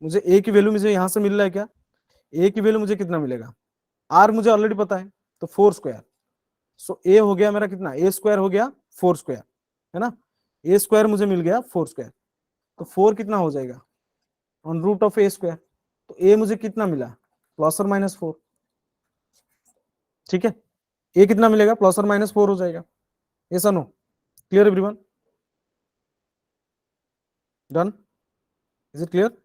मुझे ए की वैल्यू मुझे यहां से मिल रहा है क्या, ए की वैल्यू मुझे कितना मिलेगा, आर मुझे ऑलरेडी पता है, तो 4 स्क्वायर। सो ए हो गया मेरा कितना, ए स्क्वायर हो गया 4 स्क्वायर, है ना, ए स्क्वायर मुझे मिल गया 4 स्क्वायर। तो 4 कितना हो जाएगा on root of a square. तो ए मुझे कितना मिला, +or -4, ठीक है, ए कितना मिलेगा, +or -4 हो जाएगा। ऐसा no, clear everyone, done, is it clear.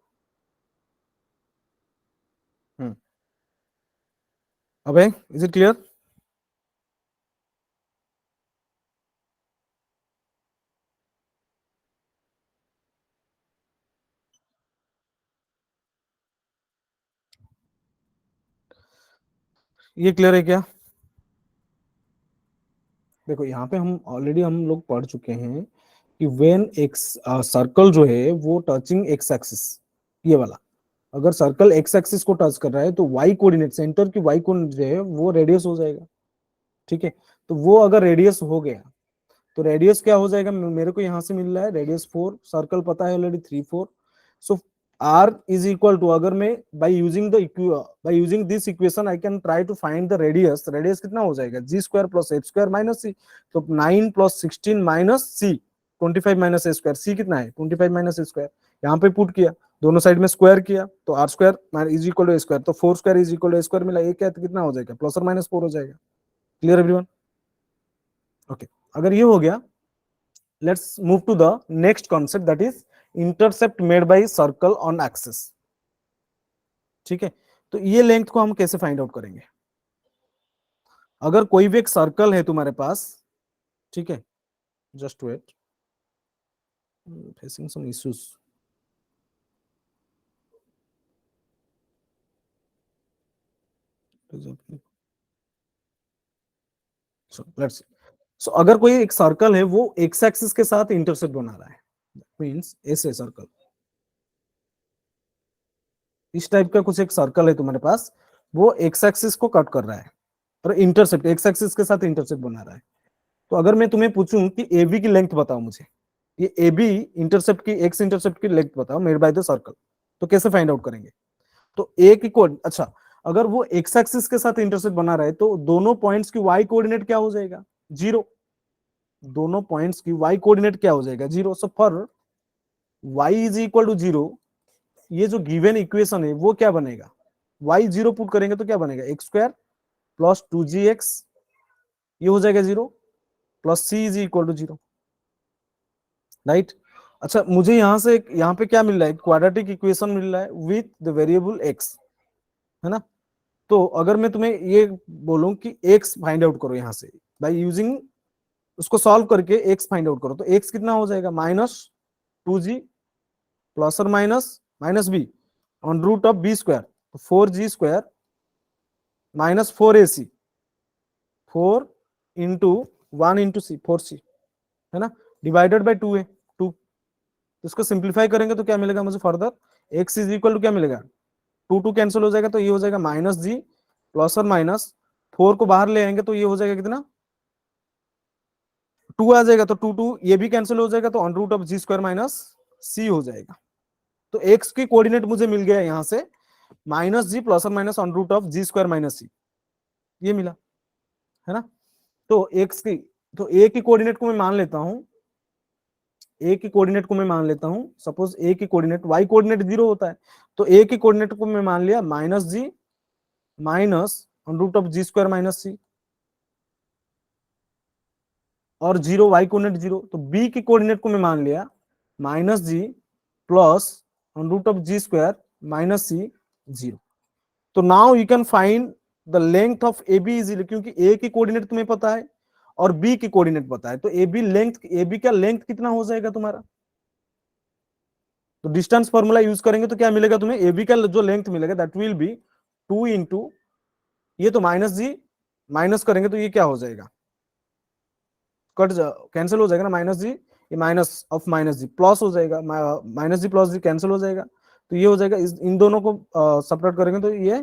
अबे इज इट क्लियर। ये क्लियर है क्या, देखो यहाँ पे हम ऑलरेडी हम लोग पढ़ चुके हैं कि व्हेन एक्स सर्कल जो है वो टचिंग एक्स एक्सिस, ये वाला अगर सर्कल एक्स एक्सिस को टच कर रहा है तो वाई कोऑर्डिनेट, सेंटर की वाई कोऑर्डिनेट जो है वो रेडियस हो जाएगा, ठीक है। तो वो अगर रेडियस हो गया तो रेडियस क्या हो जाएगा, मेरे को यहां से मिल रहा है रेडियस 4, सर्कल पता है already 3 4। So r is equal to, अगर मैं by using this equation I can try to find the radius, radius कितना हो जाएगा g square plus f square minus c. तो 9 + 16 minus c 25 minus a square, c कितना है 25 माइनस ए स्क्वायर, यहाँ पे पुट किया, दोनों साइड में स्क्वायर किया, तो r square is equal to a square, तो 4 square is equal to a square मिला, ये क्या कितना हो जाएगा +or -4 हो जाएगा। Clear everyone, okay. अगर ये हो गया, let's move to the next concept, that is intercept made by circle on axis, ठीक है। तो ये लेंथ को हम कैसे फाइंड आउट करेंगे, अगर कोई भी एक सर्कल है तुम्हारे पास, ठीक है, just wait, facing some issues, let's, so अगर कोई एक सर्कल है वो एक्स एक्सिस के साथ इंटरसेप्ट बना रहा है, मींस ऐसे सर्कल, इस टाइप का कुछ एक सर्कल है तुम्हारे पास, वो एक्स एक्सिस को कट कर रहा है और इंटरसेप्ट एक्स एक्सिस के साथ इंटरसेप्ट बना रहा है। तो अगर मैं तुम्हें पूछूं कि एबी की लेंथ बताओ मुझे, ये एबी इंटरसेप्ट की, एक्स इंटरसेप्ट की लेंथ बताओ मेड बाय द सर्कल, तो कैसे फाइंड आउट करेंगे। तो ए की कोड, अच्छा अगर वो एक्स एक्सिस के साथ इंटरसेप्ट बना रहा है तो दोनों पॉइंट्स की वाई कोऑर्डिनेट क्या हो जाएगा, 0, दोनों पॉइंट्स की वाई कोऑर्डिनेट क्या हो जाएगा 0। So for y is equal to 0, ये जो गिवन इक्वेशन है वो क्या बनेगा, वाई 0 पुट करेंगे तो क्या बनेगा, एक्स स्क्वायर प्लस 2gx, ये हो जाएगा 0, plus c is equal to 0, right. अच्छा मुझे यहां से यहाँ पे क्या मिल रहा है, क्वाड्रेटिक इक्वेशन मिल रहा है विथ द वेरिएबल एक्स, है ना। तो अगर मैं तुम्हें ये बोलूं कि एक्स फाइंड आउट करो यहां से बाय यूजिंग, उसको सॉल्व करके एक्स फाइंड आउट करो, तो एक्स कितना हो जाएगा -2g +or -बी on root of b square, तो 4g² -4ac, 4 इंटू 1 इंटू सी 4c, है ना, डिवाइडेड बाय 2 इसको सिंप्लीफाई करेंगे तो क्या मिलेगा मुझे फर्दर, x इज इक्वल टू क्या मिलेगा, 2 कैंसिल हो जाएगा, तो ये हो जाएगा -g +or-4 को बाहर ले आएंगे तो ये हो जाएगा कितना 2 आ जाएगा, तो 2 ये भी कैंसिल हो जाएगा, तो on root of g² minus c हो जाएगा। तो x की कोऑर्डिनेट मुझे मिल गया यहां से -g + on root of g² minus c, ये मिला, है ना। तो x की, तो a की कोऑर्डिनेट को मैं मान लेता हूं, ए की कोऑर्डिनेट को मैं मान लेता हूं, सपोज ए की कोऑर्डिनेट, वाई कोऑर्डिनेट 0 होता है, तो ए की कोऑर्डिनेट को मैं मान लिया -g on root of g² minus c, और 0 वाई कोऑर्डिनेट 0, तो बी की कोऑर्डिनेट को मैं मान लिया -g on root of g² minus c 0। तो now you can find the length of A B is, क्योंकि ए की कोऑर्डिनेट तुम्हें पता है और बी की कोऑर्डिनेट पता है, तो ए बी का लेंथ कितना हो जाएगा तुम्हारा। तो डिस्टेंस फॉर्मूला यूज करेंगे तो क्या मिलेगा तुम्हें, ए बी का जो लेंथ मिलेगा दैट विल बी 2 ये तो माइनस जी, माइनस करेंगे तो ये क्या हो जाएगा, कट जा कैंसिल हो जाएगा ना, माइनस जी, ये minus of minus g plus हो जाएगा, minus g plus g cancel हो जाएगा, तो ये हो जाएगा, इन दोनों को सेपरेट करेंगे तो ये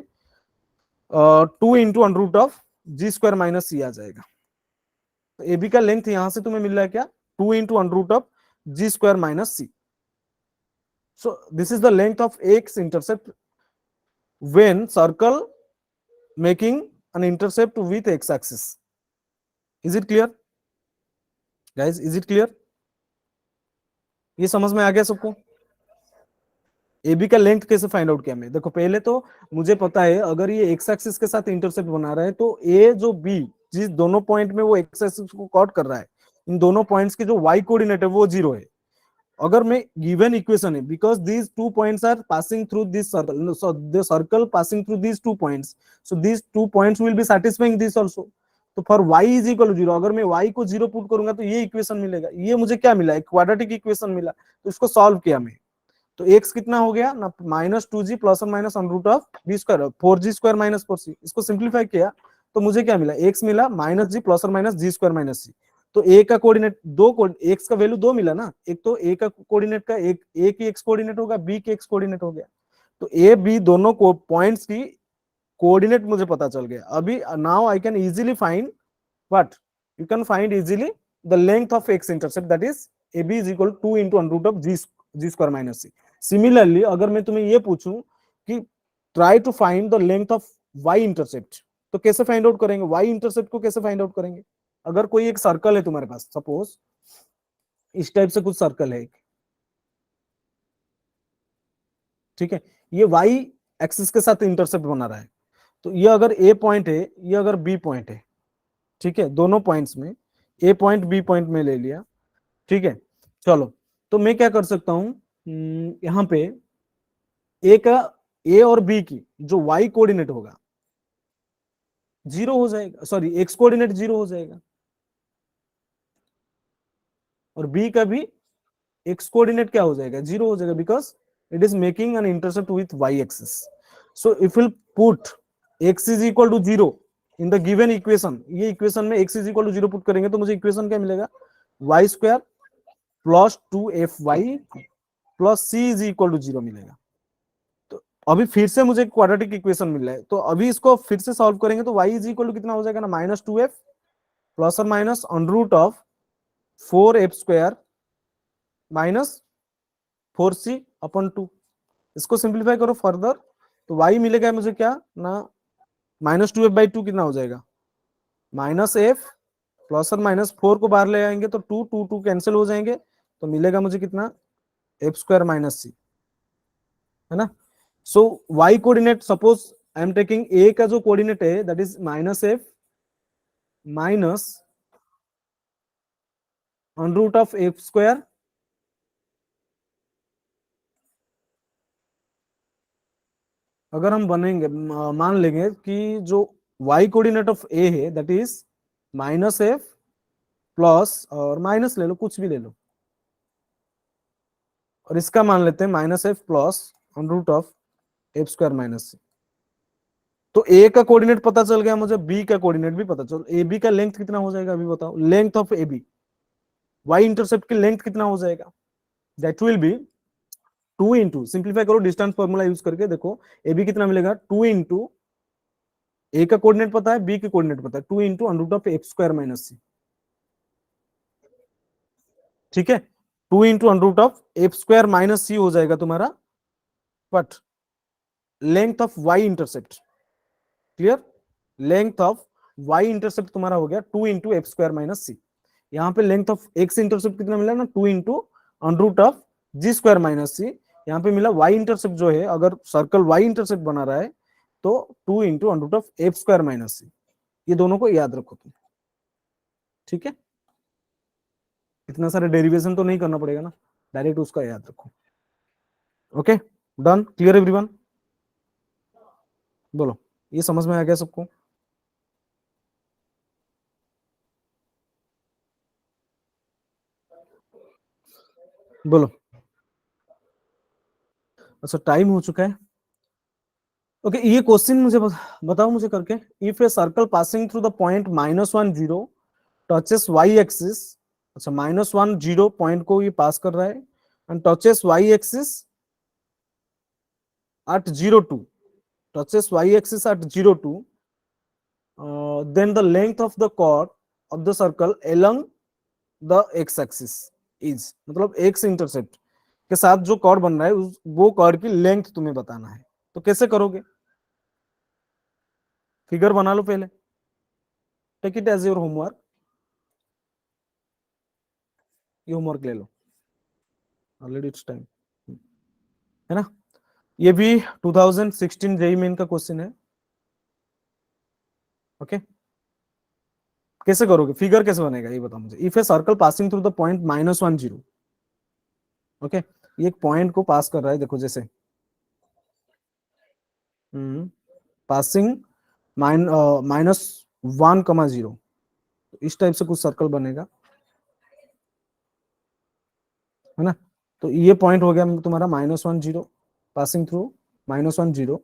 2 × √(g²-c) आ जाएगा। तो ए बी का लेंथ यहां से तुम्हें मिल रहा है क्या, 2 × √(g²-c). So this is the length of x intercept when circle making an intercept with x axis. Is it clear guys, is it clear? ये समझ में आ गया सबको। ए बी का लेंथ कैसे फाइंड आउट किया मैं, देखो पहले तो मुझे पता है अगर ये एक्स एक्सिस के साथ इंटरसेप्ट बना रहा है तो ए जो बी जिस दोनों पॉइंट में वो एक्स एक्सिस को कट कर रहा है, इन दोनों पॉइंट्स की जो वाई कोऑर्डिनेट है वो 0 है। अगर मैं गिवन इक्वेशन है, because these 2 points are passing through this circle, so the circle passing through these 2 points, so these 2 points will be satisfying this also. तो for y is equal to 0, अगर मैं y को 0 पुट करूंगा तो ये इक्वेशन मिलेगा। ये मुझे क्या मिला, एक क्वाड्रेटिक इक्वेशन मिला, तो इसको सॉल्व किया मैं, तो x कितना हो गया ना, -2g प्लस और माइनस √(b²), 4g² - 4c, इसको सिंप्लीफाई किया तो मुझे क्या मिला, x मिला -g प्लस और माइनस g²-c। तो a का कोऑर्डिनेट x का वैल्यू 2 मिला ना, एक तो a का कोऑर्डिनेट का एक a की x कोऑर्डिनेट होगा, b की x कोऑर्डिनेट हो गया, तो a b दोनों को पॉइंट्स की कोऑर्डिनेट मुझे पता चल गया। अभी now I can easily find what, you can find easily the length of x intercept, that is ab is equal 2 × √(g²-c). Similarly अगर मैं तुम्हें ये पूछूं कि try to find the length of y intercept, तो कैसे फाइंड आउट करेंगे, y इंटरसेप्ट को कैसे फाइंड आउट करेंगे। अगर कोई एक सर्कल है तुम्हारे पास, सपोज इस टाइप से कुछ सर्कल है, ठीक है, ये y एक्सिस के साथ इंटरसेप्ट बना रहा है, तो ये अगर a पॉइंट है, ये अगर b पॉइंट है, ठीक है, दोनों पॉइंट्स में a पॉइंट b पॉइंट में ले लिया, ठीक है। चलो तो मैं क्या कर सकता हूं, यहां पे a का, a और b की जो y कोऑर्डिनेट होगा 0 हो जाएगा, सॉरी x कोऑर्डिनेट 0 हो जाएगा, और b का भी x कोऑर्डिनेट क्या हो जाएगा, 0 हो जाएगा, because it is making an intercept with y axis. So if will put x is equal to 0 in the given equation, ये इक्वेशन में x is equal to 0 put करेंगे तो मुझे इक्वेशन क्या मिलेगा, y² plus 2fy plus c is equal to 0 मिलेगा। तो अभी फिर से मुझे क्वाड्रेटिक इक्वेशन मिल रहा है, तो अभी इसको फिर से सॉल्व करेंगे तो y इज इक्वल टू कितना हो जाएगा ना, -2f प्लस और माइनस √(4f² - 4c/2)। इसको सिंप्लीफाई करो फर्दर तो y मिलेगा मुझे क्या ना, -2f/2 कितना हो जाएगा, -f प्लस और माइनस 4 को बाहर ले आएंगे तो 2 कैंसिल हो जाएंगे, तो मिलेगा मुझे कितना, f² - c, है ना। सो y coordinate, suppose I am taking a का जो कोऑर्डिनेट है that is -f minus √(f²), अगर हम बनेंगे मान लेंगे कि जो y कोऑर्डिनेट ऑफ a है दैट इज -f प्लस और माइनस ले लो, कुछ भी ले लो, और इसका मान लेते हैं -f प्लस √(f²-c). तो a का कोऑर्डिनेट पता चल गया मुझे, b का कोऑर्डिनेट भी पता चल, ab का लेंथ कितना हो जाएगा अभी बताओ, length of ab, y intercept की लेंथ कितना हो जाएगा, दैट विल बी 2 सिंप्लीफाई करो डिस्टेंस फॉर्मूला यूज करके, देखो ab कितना मिलेगा, 2 a का कोऑर्डिनेट पता है, b के कोऑर्डिनेट पता है, 2 × √(f²-c), ठीक है, 2 × √(f²-c) हो जाएगा तुम्हारा but length of y intercept, clear, length of y intercept तुम्हारा हो गया 2 × f² - c। यहाँ पे लेंथ ऑफ x इंटरसेप्ट कितना मिला ना, 2 × g²-c। यहाँ पे मिला y इंटरसेप्ट जो है, अगर सर्कल y इंटरसेप्ट बना रहा है तो 2 × √(f²-c), ये दोनों को याद रखो तुम, ठीक है। इतना सारे डेरिवेशन तो नहीं करना पड़ेगा ना, डायरेक्ट उसका याद रखो। ओके डन, क्लियर एवरीवन, बोलो। ये समझ में आ गया सबको? बोलो। अच्छा, टाइम हो चुका है। ओके, ये क्वेश्चन मुझे बताओ मुझे करके। If a circle passing through the point -1 0 touches y axis, अच्छा -1 0 पॉइंट को ये पास कर रहा है, and touches y axis at 0 2, touches y-axis at 0 2, then the length of the chord of the circle along the x-axis is, मतलब x इंटरसेप्ट के साथ जो कॉर्ड बन रहा है वो कॉर्ड की लेंथ तुम्हें बताना है। तो कैसे करोगे? फिगर बना लो पहले, take it as your homework, ये होमवर्क ले लो, ऑलरेडी इट्स टाइम, है ना। ये भी 2016 जेई मेन का क्वेश्चन है। ओके, कैसे करोगे, फिगर कैसे बनेगा ये बताओ मुझे। If a circle passing through the point -1 0, okay, ये एक पॉइंट को पास कर रहा है, देखो जैसे पासिंग -1 0, इस टाइप से कुछ सर्कल बनेगा, है ना। तो ये पॉइंट हो गया तुम्हारा -1 0, passing through -1 0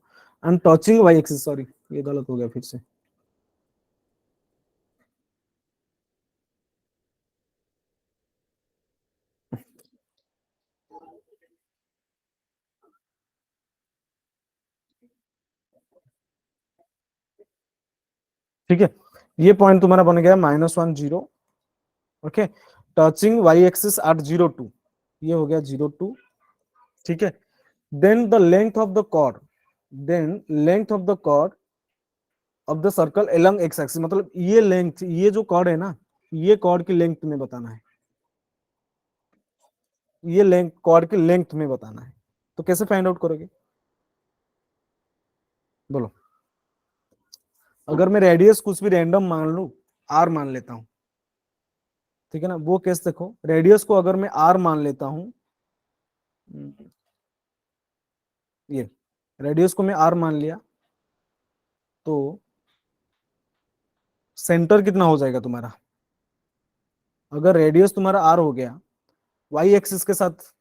and touching y axis, sorry ये गलत हो गया फिर से। ठीक है, ये पॉइंट तुम्हारा बन गया -1 0, okay, touching y axis at 0 2, ये हो गया 0 2, ठीक है। Then the length of the chord, then length of the chord of the circle along x axis, मतलब ये लेंथ, ये जो कॉर्ड है ना, ये कॉर्ड की लेंथ तुम्हें बताना है, ये लेंथ कॉर्ड की लेंथ में बताना है। तो कैसे फाइंड आउट करोगे, बोलो। अगर मैं रेडियस कुछ भी रैंडम मान लू, आर मान लेता हूं, ठीक है ना, वो केस देखो, रेडियस को अगर मैं आर मान लेता हूं, ये रेडियस को मैं आर मान लिया, तो सेंटर कितना हो जाएगा तुम्हारा, अगर रेडियस तुम्हारा आर हो गया, वाई एक्सिस के साथ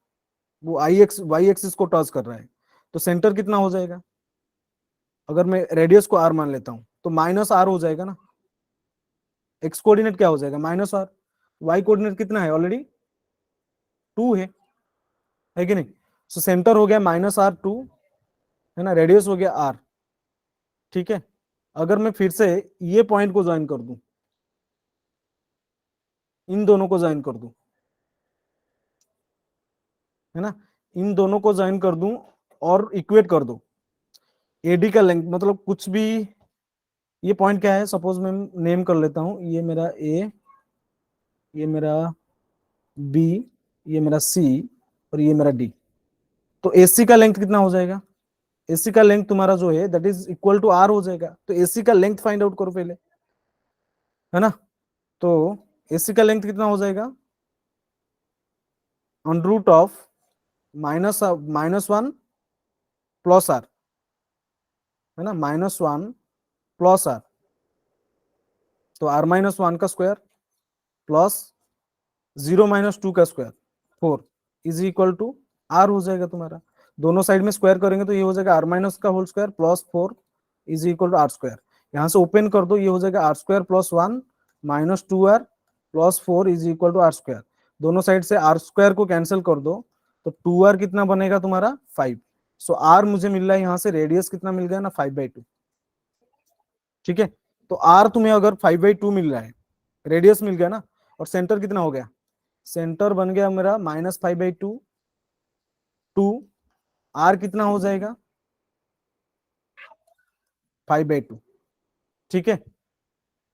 वो वाई एक्सिस को टच कर रहा है, तो सेंटर कितना हो जाएगा, अगर मैं रेडियस को आर मान लेता हूं तो -r हो जाएगा ना, एक्स कोऑर्डिनेट क्या हो जाएगा -r, वाई कोऑर्डिनेट कितना है ऑलरेडी 2 है कि नहीं। सो सेंटर हो गया -r2, है ना, रेडियस हो गया r, ठीक है। अगर मैं फिर से ये पॉइंट को ज्वाइन कर दूं, इन दोनों को ज्वाइन कर दूं, है ना, इन दोनों को ज्वाइन कर दूं और इक्वेट कर दो, एडी का लेंथ, मतलब कुछ भी, ये पॉइंट क्या है, सपोज मैं नेम कर लेता हूं, ये मेरा ए, ये मेरा बी, ये मेरा सी, और ये मेरा डी। तो एसी का लेंथ कितना हो जाएगा, एसी का लेंथ तुम्हारा जो है that is equal to r हो जाएगा। तो एसी का लेंथ फाइंड आउट करो पहले, है ना। तो एसी का लेंथ कितना हो जाएगा, under root of -1 plus r, है ना, -1 प्लस आर, तो r-1 का स्क्वायर प्लस 0 - 2 का square 4 is equal to r हो जाएगा तुम्हारा। दोनों साइड में स्क्वायर करेंगे तो ये हो जाएगा r- का whole square plus 4 is equal to r square. यहाँ से ओपन कर दो, ये हो जाएगा r² + 1 - 2r + 4 is equal to r square. दोनों साइड से आर स्क्वायर को कैंसिल कर दो, तो 2r कितना बनेगा तुम्हारा 5। सो आर मुझे मिल रहा है यहाँ से, रेडियस कितना मिल गया ना 5/2, ठीक है। तो आर तुम्हें अगर 5/2 मिल रहा है, रेडियस मिल गया ना, और सेंटर कितना हो गया, सेंटर बन गया मेरा -5/2, 2, आर कितना हो जाएगा 5/2, ठीक है।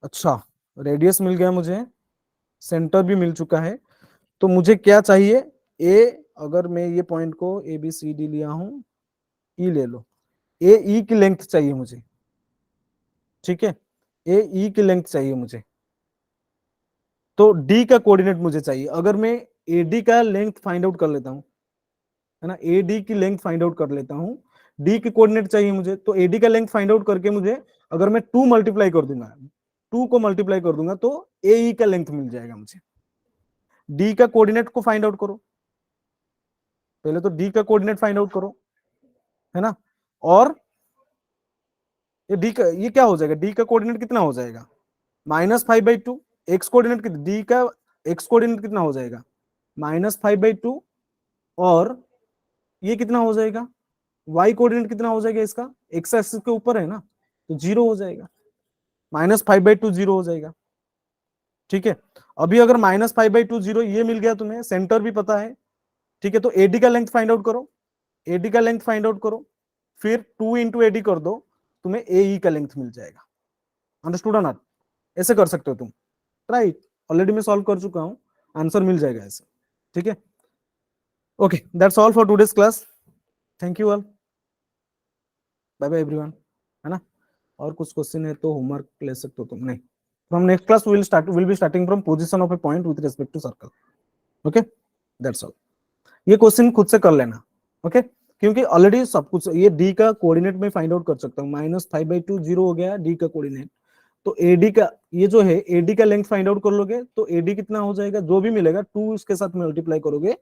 अच्छा, रेडियस मिल गया मुझे, सेंटर भी मिल चुका है, तो मुझे क्या चाहिए, ए, अगर मैं ये पॉइंट को ए बी सी डी लिया हूं, ई ले लो, ए ई की लेंथ चाहिए मुझे, ठीक है, ए ई की लेंथ चाहिए मुझे। तो डी का कोऑर्डिनेट मुझे चाहिए, अगर मैं ए डी का लेंथ फाइंड आउट कर लेता हूं, है ना, ए डी की लेंथ फाइंड आउट कर लेता हूं, डी के कोऑर्डिनेट चाहिए मुझे, तो एडी का लेंथ फाइंड आउट करके मुझे अगर मैं 2 मल्टीप्लाई कर दूंगा, 2 को मल्टीप्लाई कर दूंगा तो एई का लेंथ मिल जाएगा मुझे। डी का कोऑर्डिनेट को फाइंड आउट करो, पहले तो डी का कोऑर्डिनेट फाइंड आउट करो, है ना। और ये डी का ये क्या हो जाएगा, डी का कोऑर्डिनेट कितना हो जाएगा, -5/2। एक्स कोऑर्डिनेट कितना, डी का एक्स कोऑर्डिनेट कितना हो जाएगा, -5/2। और ये कितना हो जाएगा, y कोऑर्डिनेट कितना हो जाएगा इसका, एक्स एक्सिस के ऊपर है ना, तो 0 हो जाएगा, -5/2 0 हो जाएगा। ठीक है, अभी अगर -5/2 0 ये मिल गया तुम्हें, सेंटर भी पता है, ठीक है, तो एडी का लेंथ फाइंड आउट करो, एडी का लेंथ फाइंड आउट करो, फिर 2 इंटू एडी कर दो, तुम्हें एई का लेंथ मिल जाएगा। अंडरस्टूड नॉट, ऐसे कर सकते हो तुम, राइट। ऑलरेडी मैं सॉल्व कर चुका हूं, आंसर मिल जाएगा ऐसे। ठीक है, okay, that's all for today's class. Thank you all, bye bye everyone, है ना। और कुछ क्वेश्चन है तो होमवर्क ले सकते हो तुम, नहीं। From next class will be starting from position of a point with respect to circle. Okay, that's all. ये क्वेश्चन खुद से कर लेना, ओके, क्योंकि ऑलरेडी सब कुछ ये डी का कोऑर्डिनेट में फाइंड आउट कर सकता हूँ, -5/2 0 हो गया डी का कोऑर्डिनेट, तो एडी का ये जो है एडी का लेंथ फाइंड आउट कर लोगे तो एडी कितना हो जाएगा, जो भी मिलेगा 2 इसके साथ मल्टीप्लाई करोगे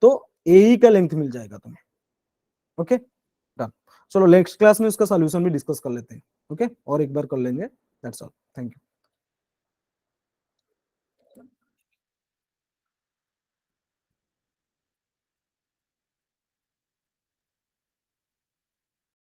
तो एई का लेंथ मिल जाएगा तुम्हें। ओके डन, चलो नेक्स्ट क्लास में इसका सॉल्यूशन भी डिस्कस कर लेते हैं। ओके, और एक बार कर लेंगे, दैट्स ऑल, थैंक यू।